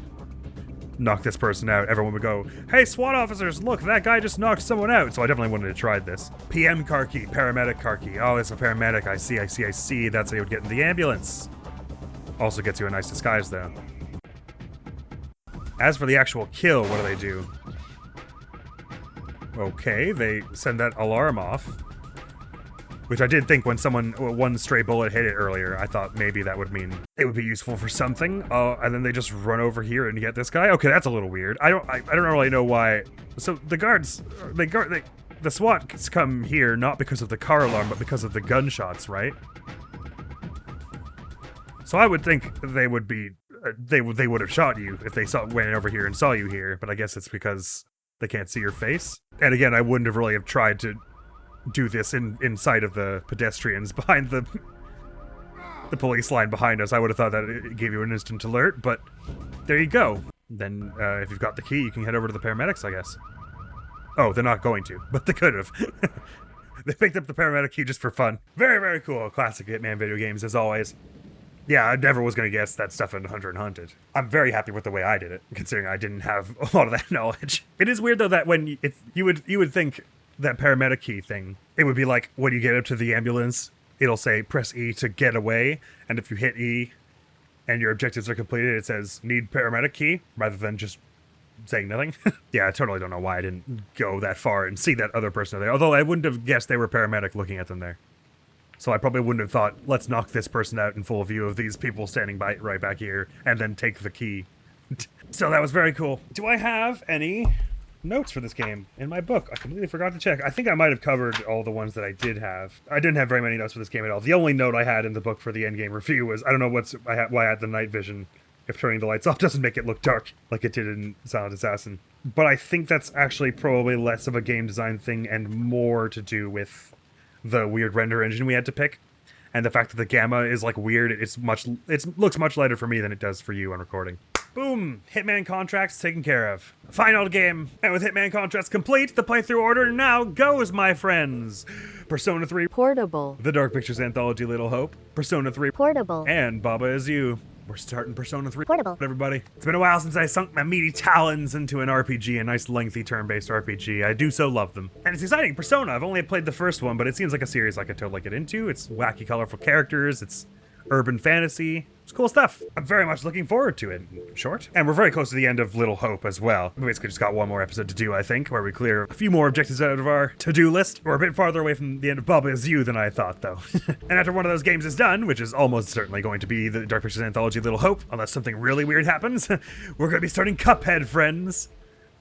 Speaker 1: knock this person out. Everyone would go, hey, SWAT officers, look, that guy just knocked someone out. So I definitely wouldn't have tried this. PM car key, paramedic car key. Oh, it's a paramedic. I see. That's how you would get in the ambulance. Also gets you a nice disguise, though. As for the actual kill, what do? Okay, they send that alarm off. Which I did think when one stray bullet hit it earlier, I thought maybe that would mean it would be useful for something. And then they just run over here and get this guy. Okay, that's a little weird. I don't really know why. So the guards, the SWAT come here not because of the car alarm, but because of the gunshots, right? So I would think they would be, they would have shot you if they went over here and saw you here. But I guess it's because they can't see your face. And again, I wouldn't have really tried to do this inside of the pedestrians behind the police line behind us. I would have thought that it gave you an instant alert, but there you go. Then if you've got the key, you can head over to the paramedics, I guess. Oh, they're not going to, but they could have. They picked up the paramedic key just for fun. Very, very cool. Classic Hitman Video Games, as always. Yeah, I never was going to guess that stuff in Hunter and Hunted. I'm very happy with the way I did it, considering I didn't have a lot of that knowledge. It is weird, though, that when you would think that paramedic key thing, it would be like when you get up to the ambulance, it'll say press E to get away, and if you hit E and your objectives are completed, it says need paramedic key, rather than just saying nothing. Yeah, I totally don't know why I didn't go that far and see that other person there, although I wouldn't have guessed they were paramedic looking at them there. So I probably wouldn't have thought, let's knock this person out in full view of these people standing by right back here, and then take the key So that was very cool. Do I have any notes for this game in my book? I completely forgot to check. I think I might have covered all the ones that I did have. I didn't have very many notes for this game at all. The only note I had in the book for the endgame review was, I don't know why I had the night vision if turning the lights off doesn't make it look dark like it did in Silent Assassin. But I think that's actually probably less of a game design thing and more to do with the weird render engine we had to pick. And the fact that the gamma is like weird, it looks much lighter for me than it does for you on recording. Boom! Hitman contracts taken care of. Final game. And with Hitman contracts complete, the playthrough order now goes, my friends. Persona 3
Speaker 5: Portable.
Speaker 1: The Dark Pictures Anthology Little Hope, Persona 3
Speaker 5: Portable.
Speaker 1: and Baba Is You. We're starting Persona 3
Speaker 5: Portable.
Speaker 1: everybody. It's been a while since I sunk my meaty talons into an RPG, a nice lengthy turn-based RPG. I do so love them. And it's exciting. Persona, I've only played the first one, but it seems like a series I could totally get into. It's wacky, colorful characters. It's urban fantasy. It's cool stuff. I'm very much looking forward to it, in short. And we're very close to the end of Little Hope as well. We basically just got one more episode to do, I think, where we clear a few more objectives out of our to-do list. We're a bit farther away from the end of Baba Is You than I thought, though. And after one of those games is done, which is almost certainly going to be the Dark Pictures Anthology Little Hope, unless something really weird happens, we're going to be starting Cuphead, friends.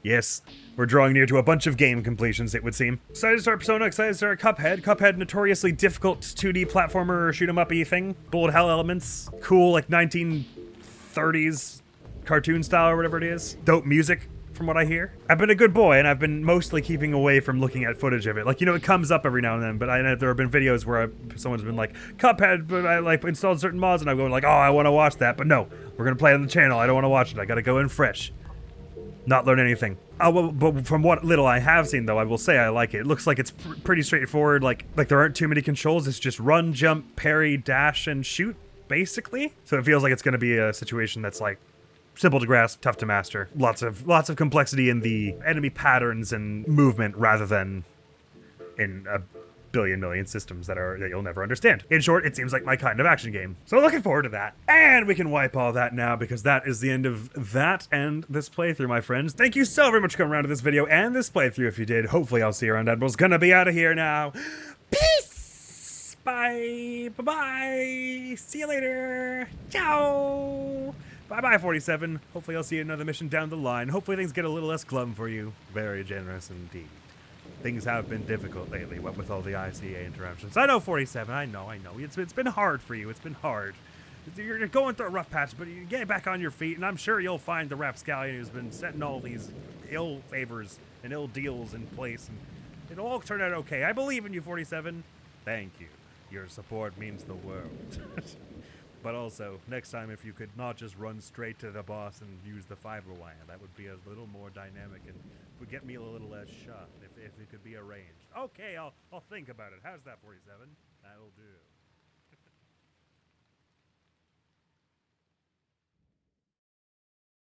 Speaker 1: Yes, we're drawing near to a bunch of game completions, it would seem. Excited to start Persona, excited to start Cuphead. Cuphead, notoriously difficult 2D platformer shoot-'em-up-y thing. Bullet hell elements. Cool, like 1930s cartoon style or whatever it is. Dope music, from what I hear. I've been a good boy, and I've been mostly keeping away from looking at footage of it. Like, you know, it comes up every now and then, but there have been videos where someone's been like, Cuphead, but I, like, installed certain mods, and I'm going like, oh, I want to watch that. But no, we're going to play it on the channel. I don't want to watch it. I got to go in fresh. Not learn anything. But from what little I have seen, though, I will say I like it. It looks like it's pretty straightforward. Like there aren't too many controls. It's just run, jump, parry, dash, and shoot, basically. So it feels like it's going to be a situation that's like simple to grasp, tough to master. Lots of complexity in the enemy patterns and movement, rather than in a million systems that you'll never understand. In short, it seems like my kind of action game. So looking forward to that. And we can wipe all that now, because that is the end of that and this playthrough, my friends. Thank you so very much for coming around to this video and this playthrough if you did. Hopefully I'll see you around. Admiral's gonna be out of here now. Peace! Bye! Bye-bye! See you later! Ciao! Bye-bye, 47. Hopefully I'll see you in another mission down the line. Hopefully things get a little less glum for you. Very generous indeed. Things have been difficult lately, what with all the ICA interruptions. I know, 47, I know. It's been hard for you. It's been hard. You're going through a rough patch, but you get back on your feet, and I'm sure you'll find the rapscallion who's been setting all these ill favors and ill deals in place, and it'll all turn out okay. I believe in you, 47. Thank you. Your support means the world. But also, next time, if you could not just run straight to the boss and use the fiber wire, that would be a little more dynamic and would get me a little less shot if it could be arranged. Okay, I'll think about it. How's that, 47? That'll do.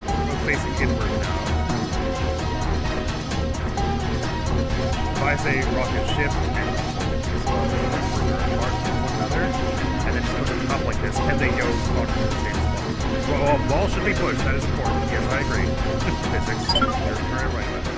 Speaker 1: We're facing inward now. If I say rocket shift and mark to one another, and then just push them up like this, can they go on to the same spot? Well, ball should be pushed. That is important. Yes, I agree. Physics. You're right about that.